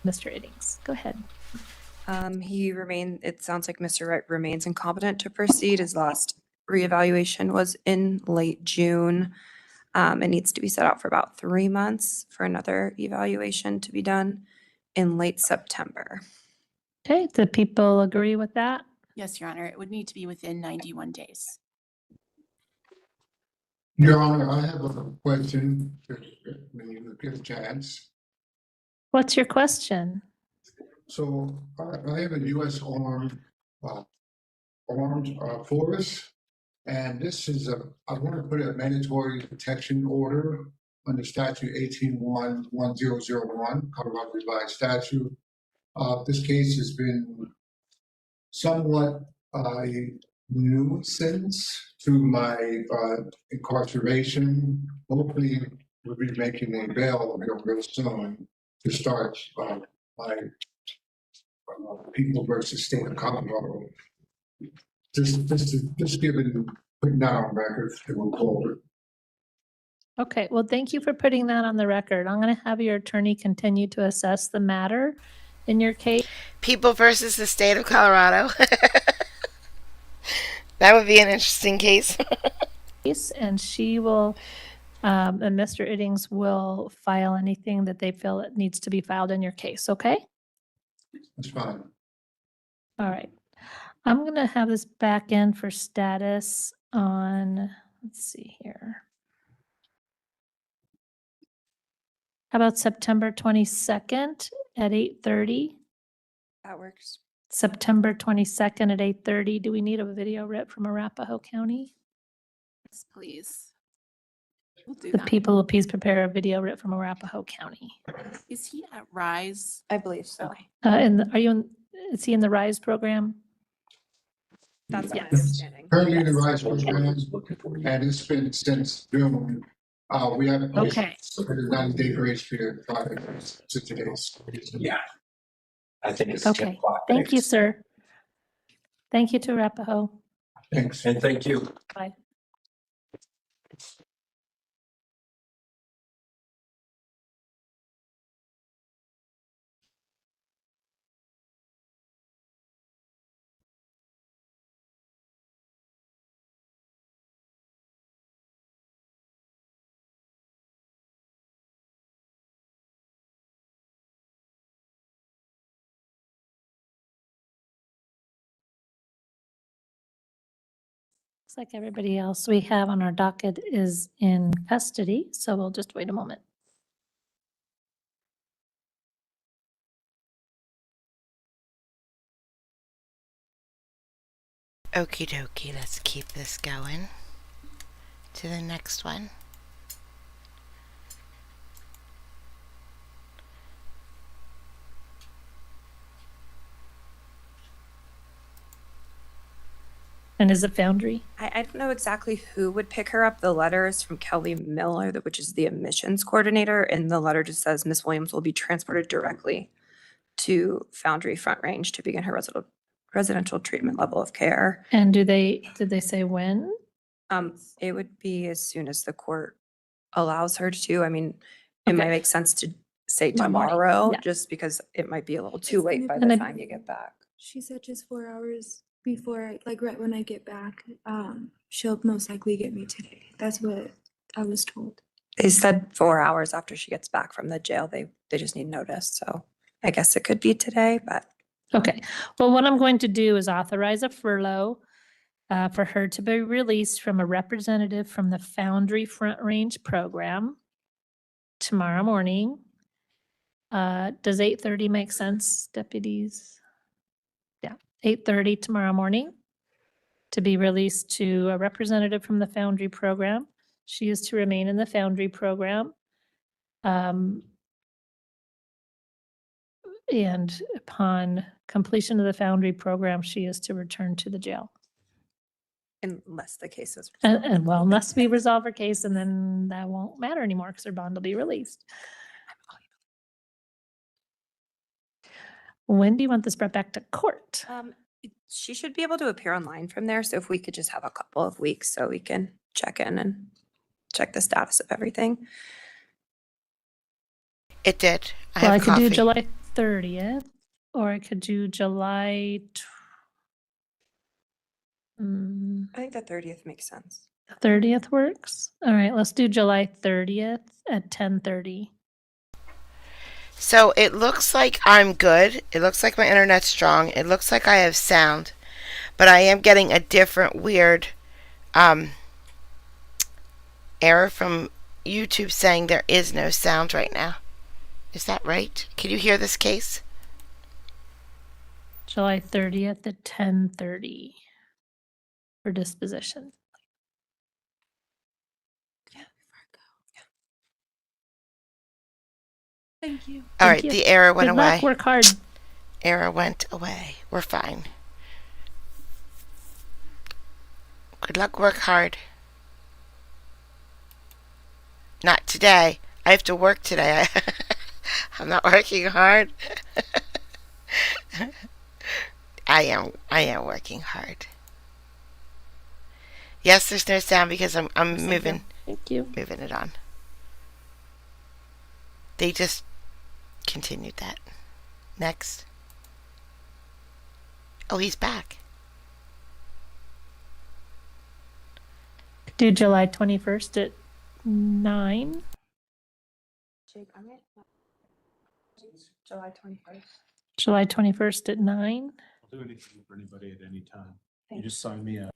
Mr. Iddings, go ahead. It sounds like Mr. Wright remains incompetent to proceed. His last reevaluation was in late June. It needs to be set out for about 3 months for another evaluation to be done in late September. Okay, do people agree with that? Yes, Your Honor, it would need to be within 91 days. Your Honor, I have a question when you get a chance. What's your question? So I have a U.S. armed force, and this is I want to put a mandatory protection order under statute 18-1001, Colorado Revised Statute. This case has been somewhat a nuisance to my incarceration. Hopefully, we'll be making a bail real soon to start my People versus State of Colorado. Just putting that on record to move forward. Okay, well, thank you for putting that on the record. I'm going to have your attorney continue to assess the matter in your case. People versus the state of Colorado. That would be an interesting case. And she will, and Mr. Iddings will file anything that they feel it needs to be filed in your case, okay? That's fine. All right. I'm going to have this back in for status on, let's see here. How about September 22nd at 8:30? That works. September 22nd at 8:30. Do we need a video rip from Arapahoe County? Yes, please. We'll do The that. people will please prepare a video rip from Arapahoe County. Is he at Rise? I believe so. Okay. Is he in the RISE program? That's my Yes. understanding. Currently in the RISE program, and it's been since June. We haven't. Okay. There's a 90-day grace period, 60 days. Yeah. I think it's. Okay. Thank you, sir. Thank you to Arapahoe. Thanks. And thank you. Bye. Looks like everybody else we have on our docket is in custody, so we'll just wait a moment. Okie dokie, let's keep this going to the next one. And is it Foundry? I don't know exactly who would pick her up. The letter is from Kelly Miller, which is the admissions coordinator, and the letter just says Miss Williams will be transported directly to Foundry Front Range to begin her residential treatment level of care. And did they say when? It would be as soon as the court allows her to. I mean, it might make sense to say Tomorrow morning. tomorrow, Yeah. just because it might be a little too late by And the I- time you get back. She said just 4 hours before, like right when I get back, she'll most likely get me today. That's what I was told. They said 4 hours after she gets back from the jail, they just need notice. So I guess it could be today, but Okay, well, what I'm going to do is authorize a furlough for her to be released from a representative from the Foundry Front Range program tomorrow morning. Does 8:30 make sense, deputies? Yeah, 8:30 tomorrow morning to be released to a representative from the Foundry program. She is to remain in the Foundry program. And upon completion of the Foundry program, she is to return to the jail. unless the case is. And well, unless we resolve her case, and then that won't matter anymore because her bond will be released. When do you want this brought back to court? She should be able to appear online from there. So if we could just have a couple of weeks so we can check in and check the status of everything. It did. Well, I have could do coffee. July 30th, or I could do July. I think the 30th makes sense. 30th works. All right, let's do July 30th at 10:30. So it looks like I'm good. It looks like my internet's strong. It looks like I have sound, but I am getting a different weird error from YouTube saying there is no sound right now. Is that right? Can you hear this case? July 30th at 10:30 for disposition. Thank you. All Thank right, you. the error went Good away. luck, work hard. Error went away. We're fine. Good luck, work hard. Not today. I have to work today. I'm not working hard. I am working hard. Yes, there's no sound because I'm moving Thank you. moving it on. They just continued that. Next. Oh, he's back. Do July 21st at 9. July 21st. July 21st at 9. I'll do anything for anybody at any time. You Thanks. just sign me up.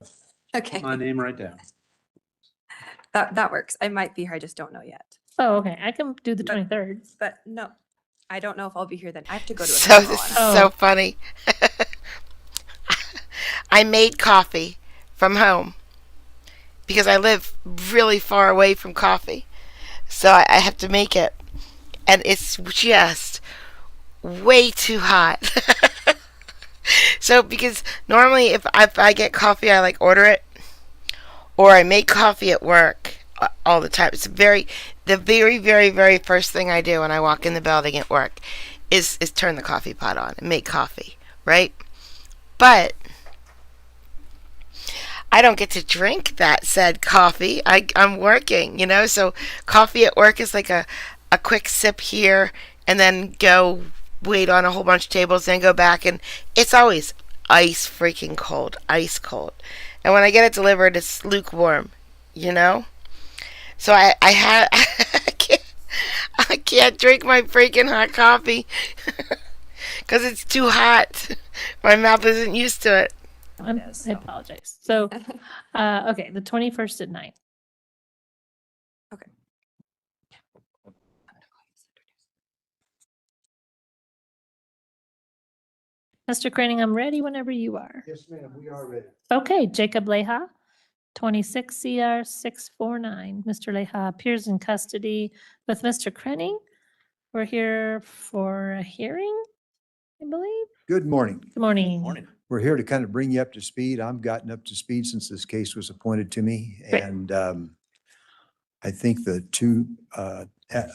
Okay. Put my name right down. That works. I might be here. I just don't know yet. Oh, okay. I can do the 23rd. But no, I don't know if I'll be here then. I have to go to a So funeral this is and so funny. I made coffee from home because I live really far away from coffee. So I have to make it. And it's just way too hot. So because normally if I get coffee, I like order it. Or I make coffee at work all the time. It's the very, very, very first thing I do when I walk in the building at work is turn the coffee pot on and make coffee, right? But I don't get to drink that said coffee. I'm working, so coffee at work is like a quick sip here and then go wait on a whole bunch of tables, then go back, and it's always ice freaking cold, ice cold. And when I get it delivered, it's lukewarm, So I can't drink my freaking hot coffee because it's too hot. My mouth isn't used to it. I apologize. So, okay, the 21st at 9. Okay. Mr. Craning, I'm ready whenever you are. Yes, ma'am, we are ready. Okay, Jacob Leha, 26 CR 649. Mr. Leha appears in custody with Mr. Craning. We're here for a hearing, I believe. Good morning. Good morning. We're here to kind of bring you up to speed. I've gotten up to speed since this case was appointed to me. Great. And I think the two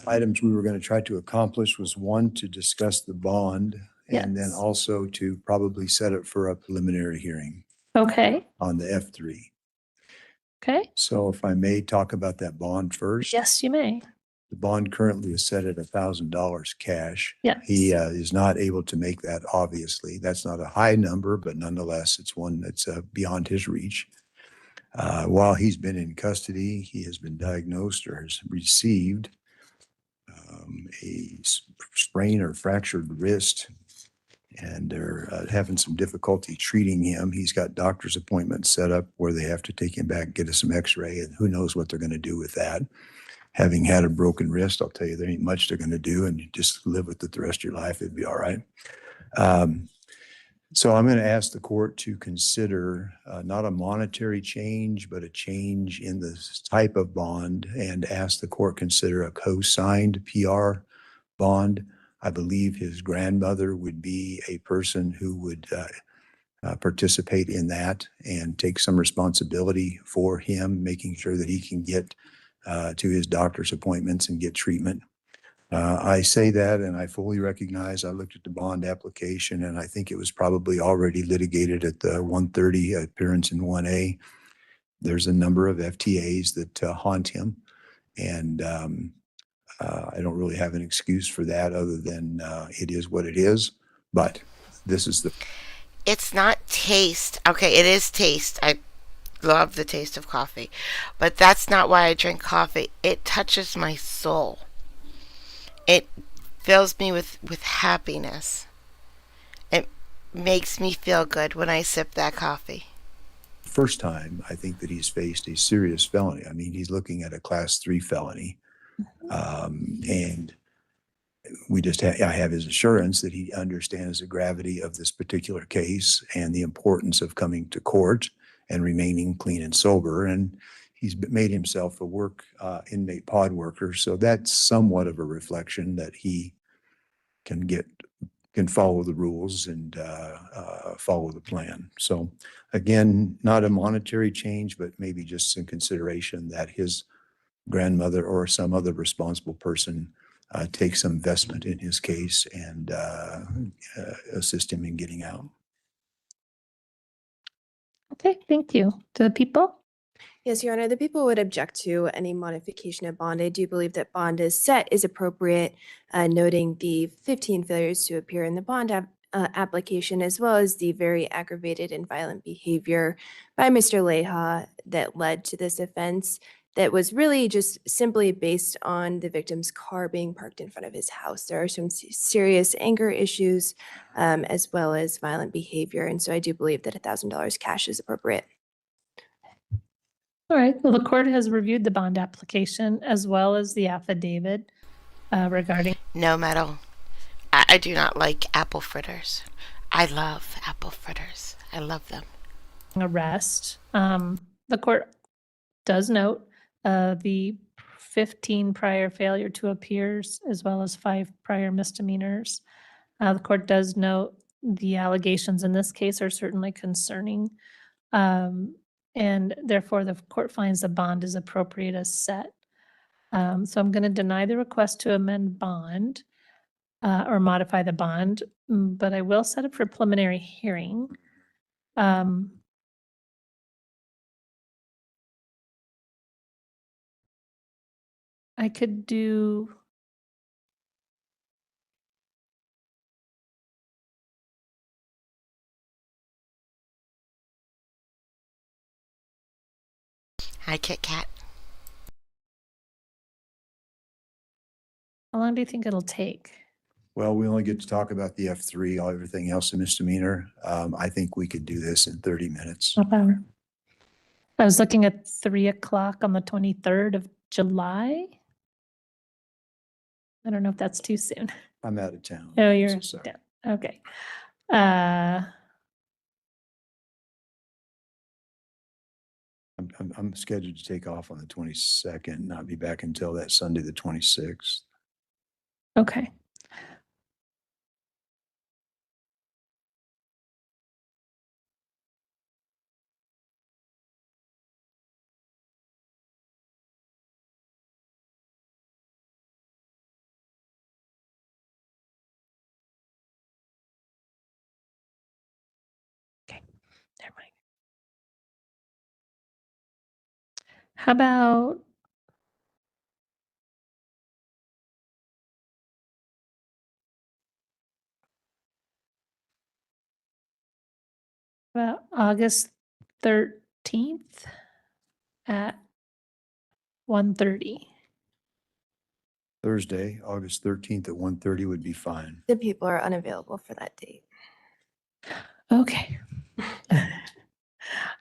items we were going to try to accomplish was one, to discuss the bond, and then Yes. also to probably set it for a preliminary hearing Okay, on the F3. okay. So if I may talk about that bond first. Yes, you may. The bond currently is set at $1,000 cash. Yes. He is not able to make that, obviously. That's not a high number, but nonetheless, it's one that's beyond his reach. While he's been in custody, he has been diagnosed or has received a sprain or fractured wrist, and they're having some difficulty treating him. He's got doctor's appointments set up where they have to take him back, get us some x-ray, and who knows what they're going to do with that. Having had a broken wrist, I'll tell you, there ain't much they're going to do, and you just live with it the rest of your life. It'd be all right. So I'm going to ask the court to consider not a monetary change, but a change in the type of bond, and ask the court consider a co-signed PR bond. I believe his grandmother would be a person who would participate in that and take some responsibility for him, making sure that he can get to his doctor's appointments and get treatment. I say that, and I fully recognize, I looked at the bond application, and I think it was probably already litigated at the 130 appearance in 1A. There's a number of FTAs that haunt him, and I don't really have an excuse for that other than it is what it is. But this is the... It's not taste. Okay, it is taste. I love the taste of coffee, but that's not why I drink coffee. It touches my soul. It fills me with happiness. It makes me feel good when I sip that coffee. First time I think that he's faced a serious felony. I mean, he's looking at a class 3 felony. And we just I have his assurance that he understands the gravity of this particular case and the importance of coming to court and remaining clean and sober. And he's made himself a inmate pod worker. So that's somewhat of a reflection that he can follow the rules and follow the plan. So again, not a monetary change, but maybe just some consideration that his grandmother or some other responsible person take some investment in his case and assist him in getting out. Okay, thank you. To the people? Yes, Your Honor, the people would object to any modification of bond. I do believe that bond is set is appropriate, noting the 15 failures to appear in the bond application, as well as the very aggravated and violent behavior by Mr. Leha that led to this offense that was really just simply based on the victim's car being parked in front of his house. There are some serious anger issues as well as violent behavior. And so I do believe that $1,000 cash is appropriate. All right, well, the court has reviewed the bond application as well as the affidavit regarding... No, Meadow. I do not like apple fritters. I love apple fritters. I love them. Arrest. The court does note the 15 prior failure to appears as well as 5 prior misdemeanors. The court does note the allegations in this case are certainly concerning. And therefore, the court finds the bond is appropriate as set. So I'm going to deny the request to amend bond or modify the bond, but I will set it for preliminary hearing. I could do... Hi, Kit Kat. How long do you think it'll take? Well, we only get to talk about the F3, everything else a misdemeanor. I think we could do this in 30 minutes. Half hour. I was looking at 3 o'clock on the 23rd of July. I don't know if that's too soon. I'm out of town. Oh, you're so sorry. down. Okay. I'm scheduled to take off on the 22nd, not be back until that Sunday, the 26th. Okay. Never mind. How about About August 13th at 1:30. Thursday, August 13th at 1:30 would be fine. The people are unavailable for that date. Okay.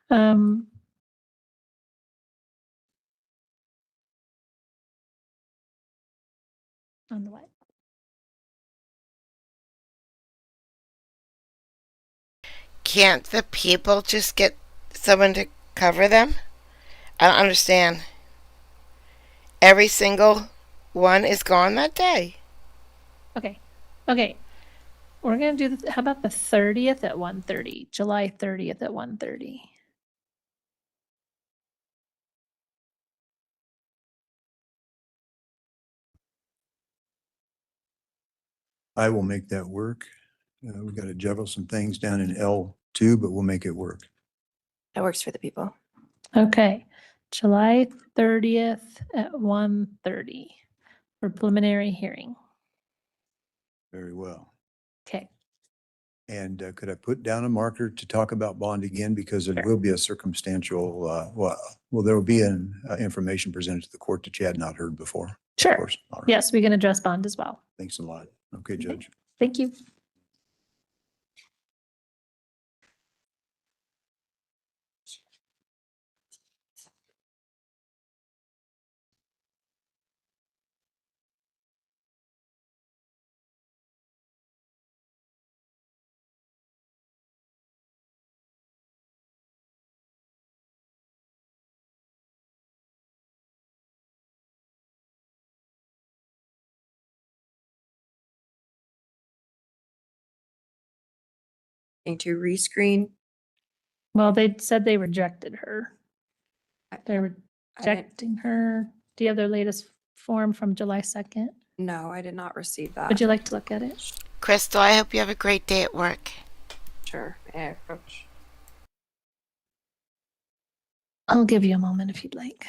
Um, on the what? Can't the people just get someone to cover them? I don't understand. Every single one is gone that day. Okay. Okay. We're going to do, how about the 30th at 1:30? July 30th at 1:30. I will make that work. We got to juggle some things down in L2, but we'll make it work. That works for the people. Okay. July 30th at 1:30 for preliminary hearing. Very well. Okay. And could I put down a marker to talk about bond again? Because it will be a circumstantial, well, there will be an information presented to the court that you had not heard before. Of Sure. course. All right. Yes, we can address bond as well. Thanks a lot. Okay, Judge. Thank you. To rescreen. Well, they said they rejected her. They're I didn't- rejecting her. Do you have their latest form from July 2nd? No, I did not receive that. Would you like to look at it? Crystal, I hope you have a great day at work. Sure. May I approach? I'll give you a moment if you'd like.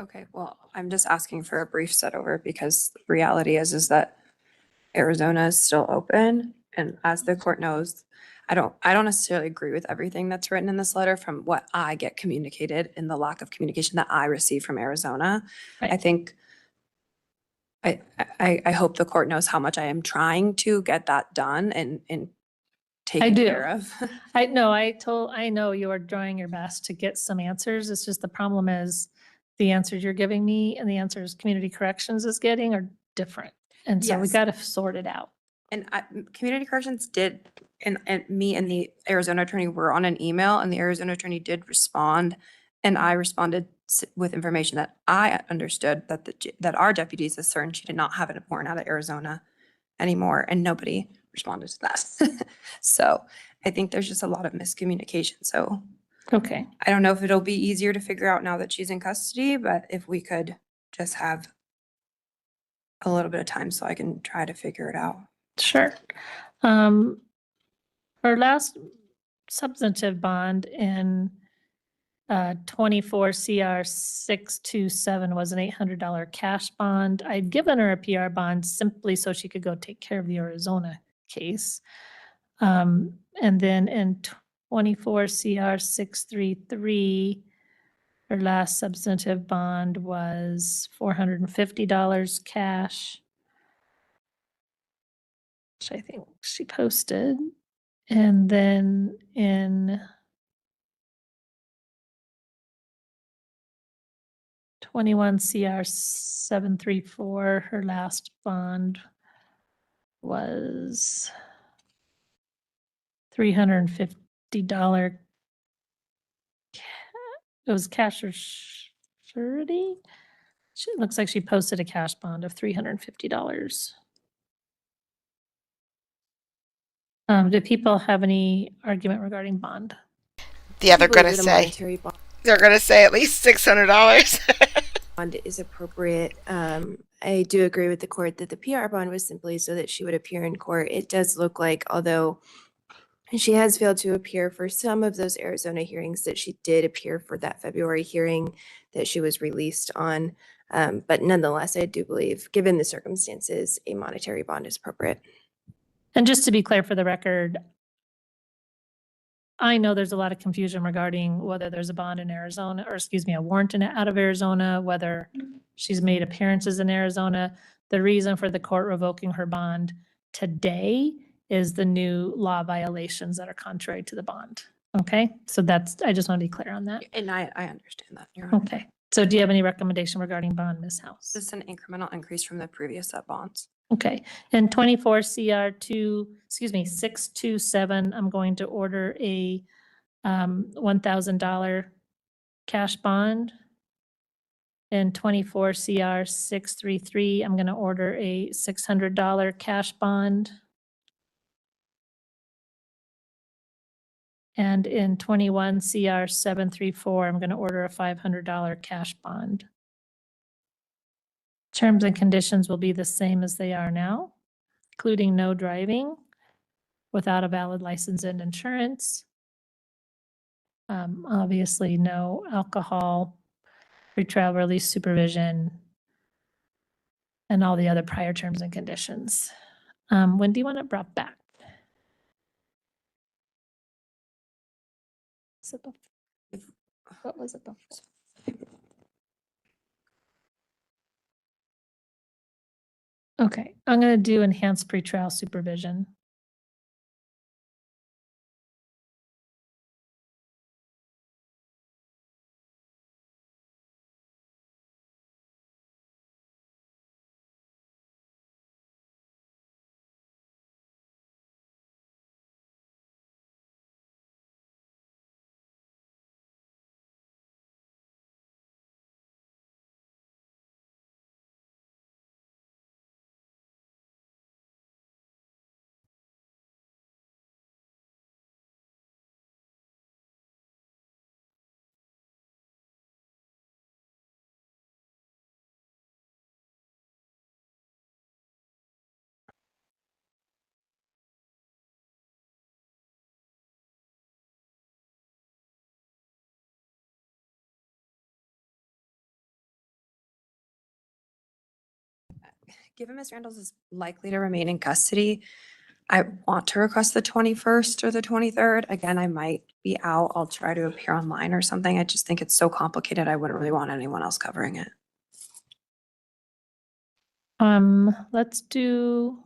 Okay, well, I'm just asking for a brief set over because the reality is that Arizona is still open. And as the court knows, I don't necessarily agree with everything that's written in this letter from what I get communicated and the lack of communication that I receive from Arizona. I think I hope the court knows how much I am trying to get that done and I taken do. care of. I know you are trying your best to get some answers. It's just the problem is the answers you're giving me and the answers Community Corrections is getting are different. And so we Yes. got to sort it out. And Community Corrections did, and me and the Arizona attorney were on an email, and the Arizona attorney did respond, and I responded with information that I understood that that our deputies is certain she did not have a warrant out of Arizona anymore, and nobody responded to that. So I think there's just a lot of miscommunication. So Okay. I don't know if it'll be easier to figure out now that she's in custody, but if we could just have a little bit of time so I can try to figure it out. Sure. Our last substantive bond in 24 CR 627 was an $800 cash bond. I'd given her a PR bond simply so she could go take care of the Arizona case. And then in 24 CR 633, her last substantive bond was $450 cash, which I think she posted. And then in 21 CR 734, her last bond was $350. It was cash or surety. It looks like she posted a cash bond of $350. Do people have any argument regarding bond? Yeah, they're I believe gonna that a say monetary bond they're gonna say at least $600. is appropriate. I do agree with the court that the PR bond was simply so that she would appear in court. It does look like, although she has failed to appear for some of those Arizona hearings, that she did appear for that February hearing that she was released on. But nonetheless, I do believe, given the circumstances, a monetary bond is appropriate. And just to be clear for the record, I know there's a lot of confusion regarding whether there's a bond in Arizona, or excuse me, a warrant out of Arizona, whether she's made appearances in Arizona. The reason for the court revoking her bond today is the new law violations that are contrary to the bond. Okay, so I just want to be clear on that. And I understand that. You're right. Okay, so do you have any recommendation regarding bond, Ms. House? This is an incremental increase from the previous set bonds. Okay, and 24 CR 627, I'm going to order a $1,000 cash bond. And 24 CR 633, I'm going to order a $600 cash bond. And in 21 CR 734, I'm going to order a $500 cash bond. Terms and conditions will be the same as they are now, including no driving without a valid license and insurance. Obviously, no alcohol, pretrial release supervision, and all the other prior terms and conditions. When do you want it brought back? What was it before? Okay, I'm going to do enhanced pretrial supervision. Given Ms. Randalls is likely to remain in custody, I want to request the 21st or the 23rd. Again, I might be out. I'll try to appear online or something. I just think it's so complicated. I wouldn't really want anyone else covering it. Let's do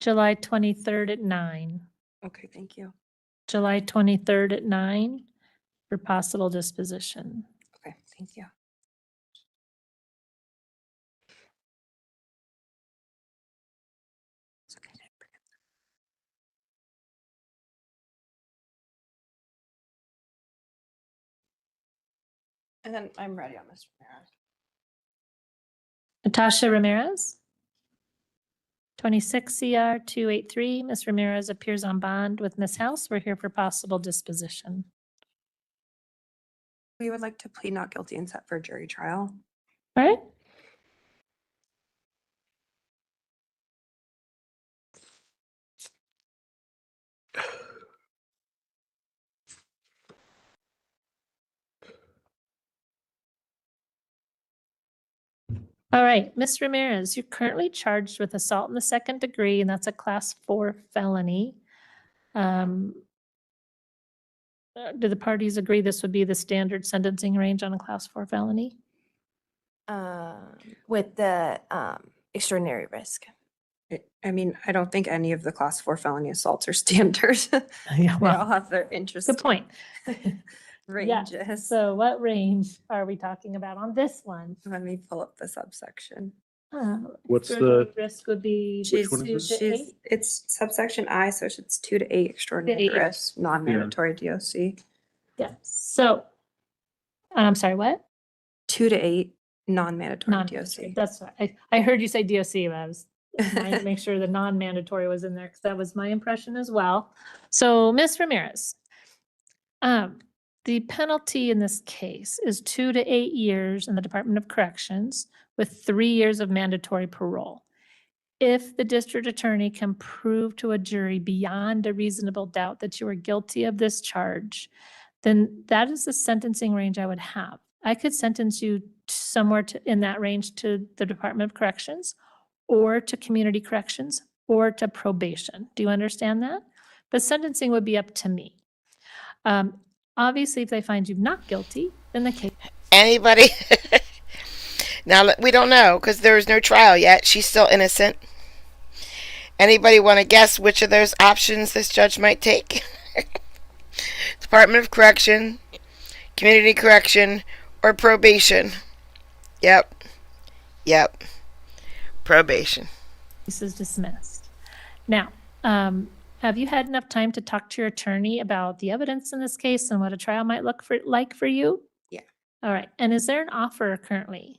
July 23rd at 9. Okay, thank you. July 23rd at 9 for possible disposition. Okay, thank you. And then I'm ready on Mr. Ramirez. Natasha Ramirez. 26 CR 283. Ms. Ramirez appears on bond with Ms. House. We're here for possible disposition. We would like to plead not guilty and set for a jury trial. All right. All right, Ms. Ramirez, you're currently charged with assault in the second degree, and that's a class 4 felony. Do the parties agree this would be the standard sentencing range on a class 4 felony? With the extraordinary risk. I mean, I don't think any of the class 4 felony assaults are standard. Yeah, They all have their interest. Good point. Ranges. Yeah, so what range are we talking about on this one? Let me pull up the subsection. What's the risk would be She's, two to she's, eight? it's subsection I, so it's 2 to 8 extraordinary To 8. risk, non-mandatory DOC. Yeah. So, I'm sorry, what? 2 to 8 non-mandatory Non-mandatory. DOC. That's right. I heard you say DOC, but I was trying to make sure the non-mandatory was in there because that was my impression as well. So, Ms. Ramirez, the penalty in this case is 2 to 8 years in the Department of Corrections with 3 years of mandatory parole. If the district attorney can prove to a jury beyond a reasonable doubt that you are guilty of this charge, then that is the sentencing range I would have. I could sentence you somewhere in that range to the Department of Corrections or to community corrections or to probation. Do you understand that? But sentencing would be up to me. Obviously, if they find you not guilty, then the case. Anybody? Now, we don't know because there is no trial yet. She's still innocent. Anybody want to guess which of those options this judge might take? Department of Correction, community correction, or probation? Yep. Probation. Case is dismissed. Now, have you had enough time to talk to your attorney about the evidence in this case and what a trial might look like for you? Yeah. All right. And is there an offer currently?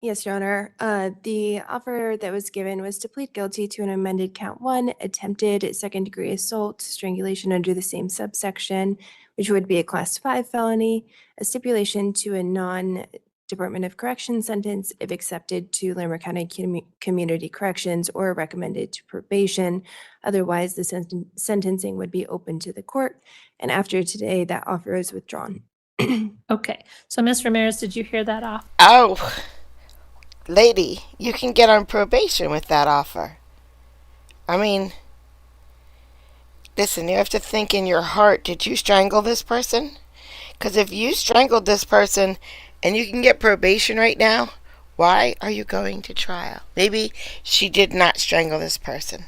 Yes, Your Honor. The offer that was given was to plead guilty to an amended count 1, attempted second-degree assault, strangulation under the same subsection, which would be a class 5 felony, a stipulation to a non-Department of Corrections sentence if accepted to Larimer County Community Corrections or recommended to probation. Otherwise, the sentencing would be open to the court. And after today, that offer is withdrawn. Okay. So, Ms. Ramirez, did you hear that offer? Oh, lady, you can get on probation with that offer. I mean, listen, you have to think in your heart, did you strangle this person? Because if you strangled this person and you can get probation right now, why are you going to trial? Maybe she did not strangle this person.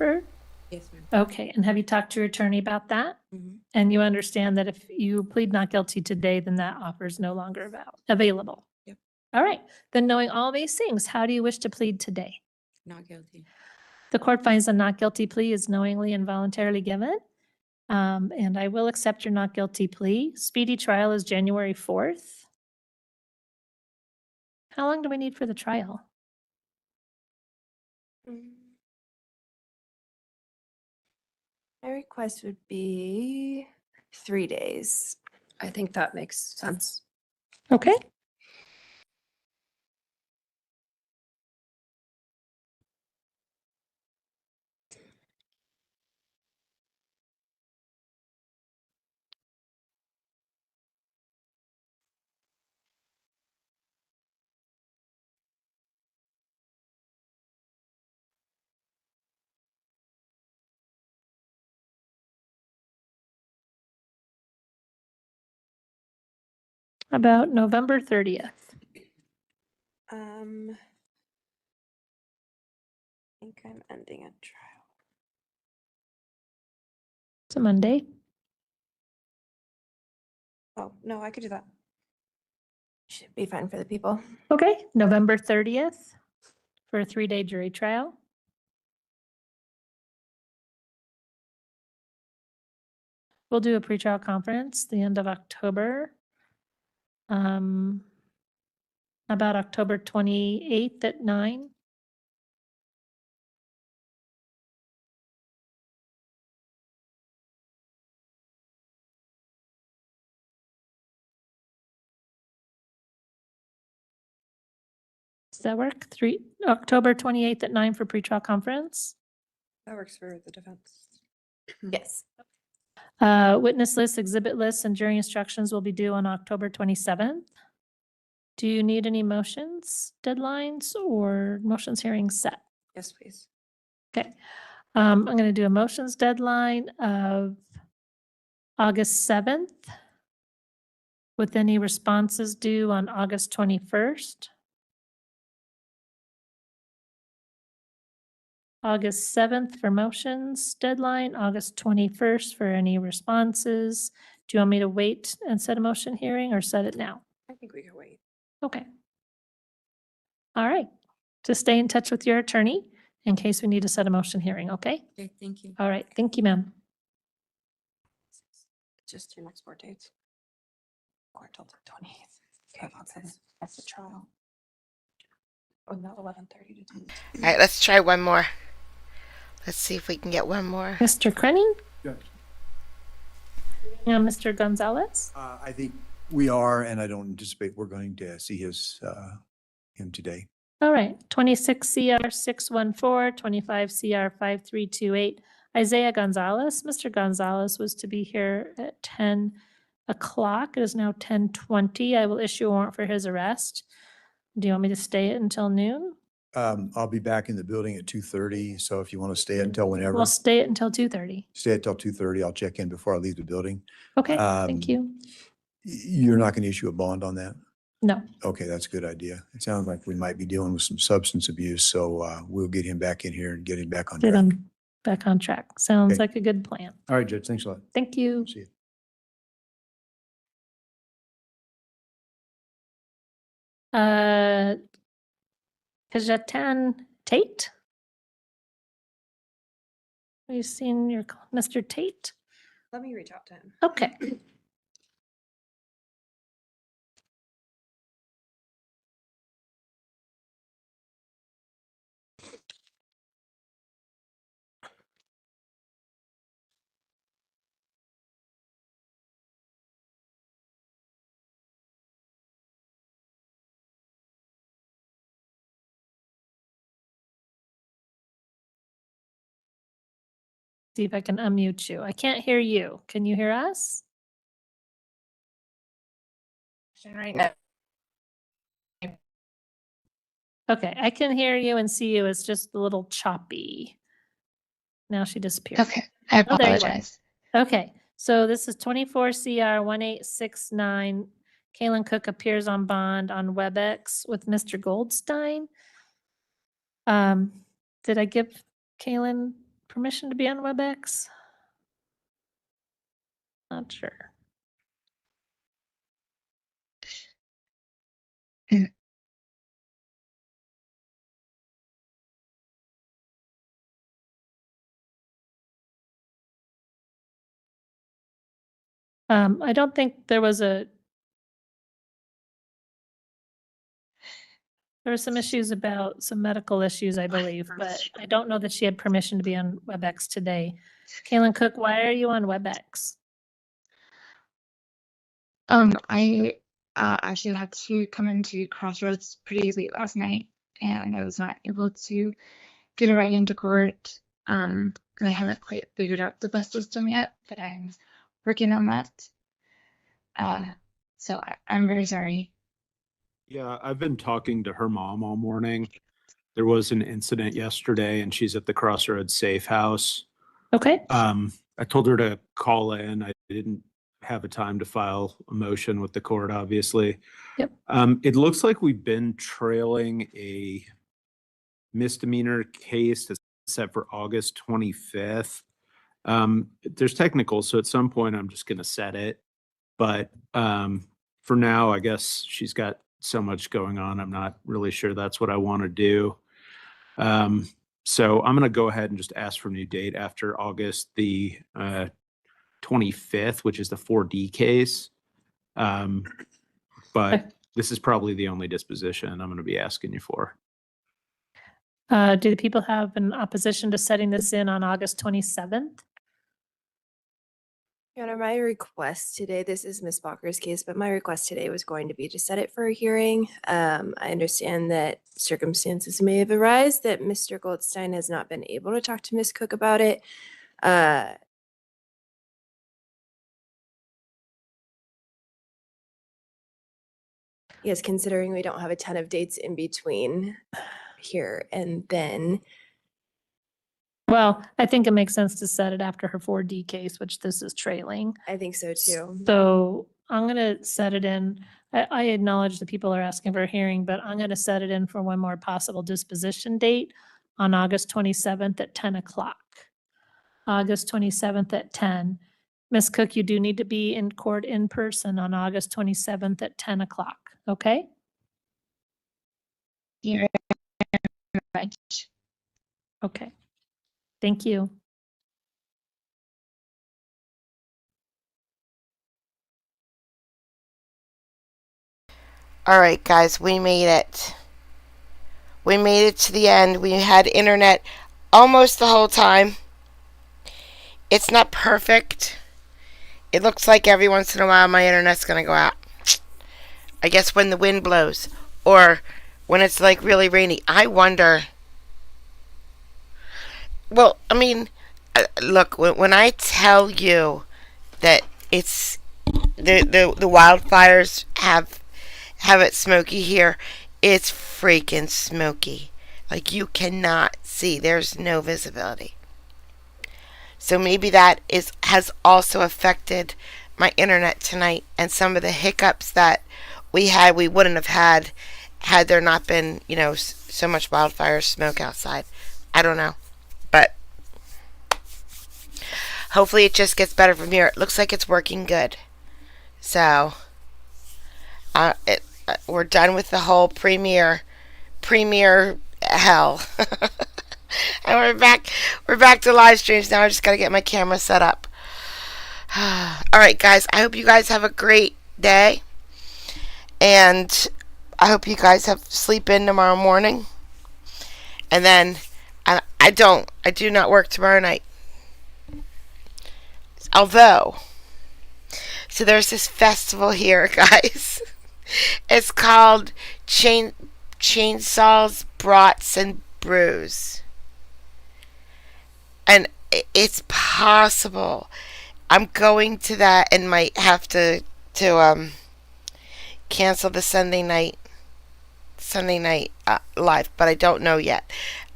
Yes, ma'am. Okay. And have you talked to your attorney about that? Mhm. And you understand that if you plead not guilty today, then that offer is no longer available? Yep. All right. Then knowing all these things, how do you wish to plead today? Not guilty. The court finds a not guilty plea is knowingly and voluntarily given. And I will accept your not guilty plea. Speedy trial is January 4th. How long do we need for the trial? My request would be 3 days. I think that makes sense. Okay. About November 30th. I think I'm ending a trial. It's a Monday. Oh, no, I could do that. Should be fine for the people. Okay, November 30th for a 3-day jury trial. We'll do a pretrial conference the end of October. About October 28th at 9. Does that work? October 28th at 9 for pretrial conference. That works for the defense. Yes. Witness list, exhibit lists, and jury instructions will be due on October 27th. Do you need any motions, deadlines, or motions hearings set? Yes, please. Okay. I'm going to do a motions deadline of August 7th with any responses due on August 21st. August 7th for motions deadline, August 21st for any responses. Do you want me to wait and set a motion hearing or set it now? I think we can wait. Okay. All right. Just stay in touch with your attorney in case we need to set a motion hearing, okay? Okay, thank you. All right. Thank you, ma'am. Just your next board dates. Court till the 20th. Okay, that's the trial. Oh, no, 11:30 to 2. All right, let's try one more. Let's see if we can get one more. Mr. Crenning? Yeah. Yeah, Mr. Gonzalez? I think we are, and I don't anticipate we're going to see him today. All right, 26 CR 614, 25 CR 5328. Isaiah Gonzalez. Mr. Gonzalez was to be here at 10 o'clock. It is now 10:20. I will issue a warrant for his arrest. Do you want me to stay it until noon? I'll be back in the building at 2:30, so if you want to stay until whenever, We'll stay it until 2:30. stay until 2:30. I'll check in before I leave the building. Okay, thank you. You're not going to issue a bond on that? No. Okay, that's a good idea. It sounds like we might be dealing with some substance abuse, so we'll get him back in here and get him back on Get track. him back on track. Sounds Okay. like a good plan. All right, Judge, thanks a lot. Thank you. See you. Kajatan Tate? Have you seen your Mr. Tate? Let me reach out to him. Okay. See if I can unmute you. I can't hear you. Can you hear us? Right now. Okay, I can hear you and see you. It's just a little choppy. Now she disappeared. Okay, I Oh, there you are. apologize. Okay, so this is 24 CR 1869. Kaylin Cook appears on bond on WebEx with Mr. Goldstein. Did I give Kaylin permission to be on WebEx? Not sure. I don't think there was there were some issues about some medical issues, I believe, but I don't know that she had permission to be on WebEx today. Kaylin Cook, why are you on WebEx? I actually had to come into Crossroads pretty late last night, and I was not able to get a ride into court. And I haven't quite figured out the bus system yet, but I'm working on that. So I'm very sorry. Yeah, I've been talking to her mom all morning. There was an incident yesterday and she's at the Crossroads Safe House. Okay. I told her to call in. I didn't have a time to file a motion with the court, obviously. Yep. It looks like we've been trailing a misdemeanor case that's set for August 25th. There's technical, so at some point I'm just going to set it. But for now, I guess she's got so much going on. I'm not really sure that's what I want to do. So I'm going to go ahead and just ask for a new date after August the 25th, which is the 4D case. But this is probably the only disposition I'm going to be asking you for. Do the people have an opposition to setting this in on August 27th? Your Honor, my request today, this is Ms. Balker's case, but my request today was going to be to set it for a hearing. I understand that circumstances may have arisen that Mr. Goldstein has not been able to talk to Ms. Cook about it. Yes, considering we don't have a ton of dates in between here and then. Well, I think it makes sense to set it after her 4D case, which this is trailing. I think so too. So I'm going to set it in. I acknowledge that people are asking for a hearing, but I'm going to set it in for one more possible disposition date on August 27th at 10 o'clock. August 27th at 10. Ms. Cook, you do need to be in court in person on August 27th at 10 o'clock, okay? you very much. Okay. Thank you. All right, guys, we made it. We made it to the end. We had internet almost the whole time. It's not perfect. It looks like every once in a while my internet's going to go out. I guess when the wind blows or when it's like really rainy. I wonder. Well, I mean, look, when I tell you that it's the wildfires have it smoky here, it's freaking smoky. Like you cannot see. There's no visibility. So maybe that has also affected my internet tonight, and some of the hiccups that we wouldn't have had there not been, so much wildfire smoke outside. I don't know. But hopefully it just gets better from here. It looks like it's working good. So we're done with the whole premiere hell. And we're back to live streams now. I just gotta get my camera set up. Alright guys, I hope you guys have a great day. And I hope you guys sleep in tomorrow morning. And then I do not work tomorrow night. Although, so there's this festival here, guys. It's called Chainsaws, Brats, and Brews. And it's possible I'm going to that and might have to cancel the Sunday night live, but I don't know yet.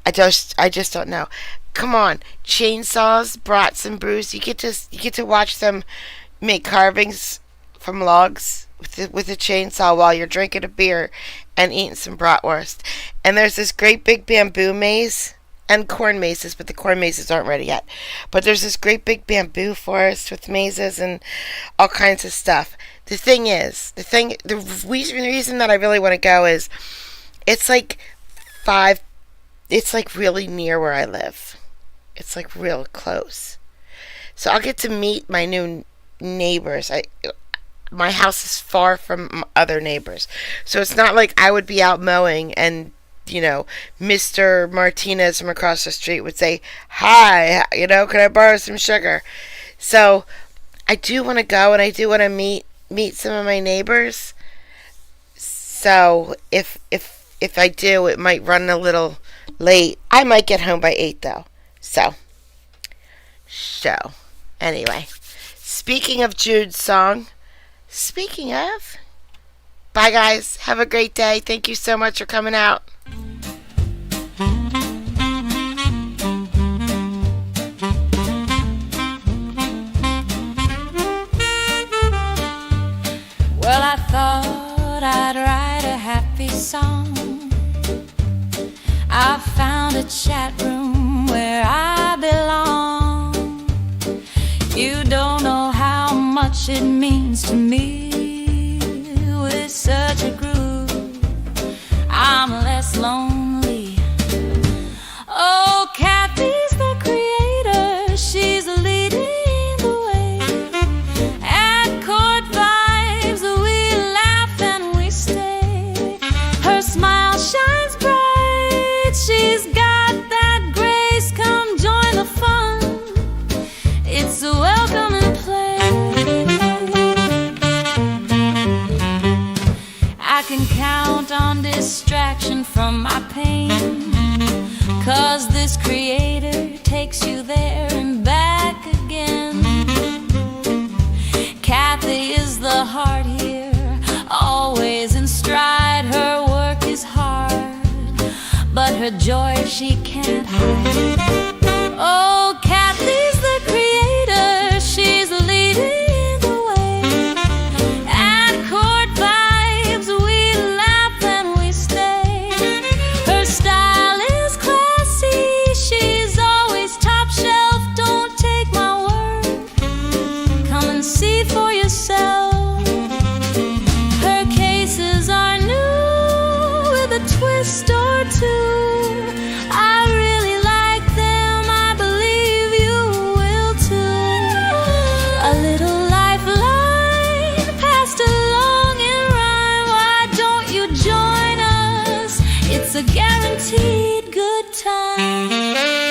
I just don't know. Come on, Chainsaws, Brats, and Brews. You get to watch them make carvings from logs with a chainsaw while you're drinking a beer and eating some bratwurst. And there's this great big bamboo maze and corn mazes, but the corn mazes aren't ready yet. But there's this great big bamboo forest with mazes and all kinds of stuff. The reason that I really want to go is it's like really near where I live. It's like real close. So I'll get to meet my new neighbors. My house is far from other neighbors. So it's not like I would be out mowing and Mr. Martinez from across the street would say, "Hi, can I borrow some sugar?" So I do want to go, and I do want to meet some of my neighbors. So if I do, it might run a little late. I might get home by 8 though. So anyway, speaking of Jude's song, bye guys, have a great day. Thank you so much for coming out. Well, I thought I'd write a happy song. I found a chat room where I belong. You don't know how much it means to me. With such a groove, I'm less lonely. Oh, Kathy's the creator, she's leading the way. At Court Vibes, we laugh and we stay. Her smile shines bright, she's got that grace. Come join the fun, it's a welcome and play. I can count on distraction from my pain, 'cause this creator takes you there and back again. Kathy is the heart here, always in stride. Her work is hard, but her joy she can't hide. Oh, Kathy's the creator, she's leading the way. At Court Vibes, we laugh and we stay. Her style is classy, she's always top shelf. Don't take my word, come and see for yourself. Her cases are new with a twist guaranteed good time.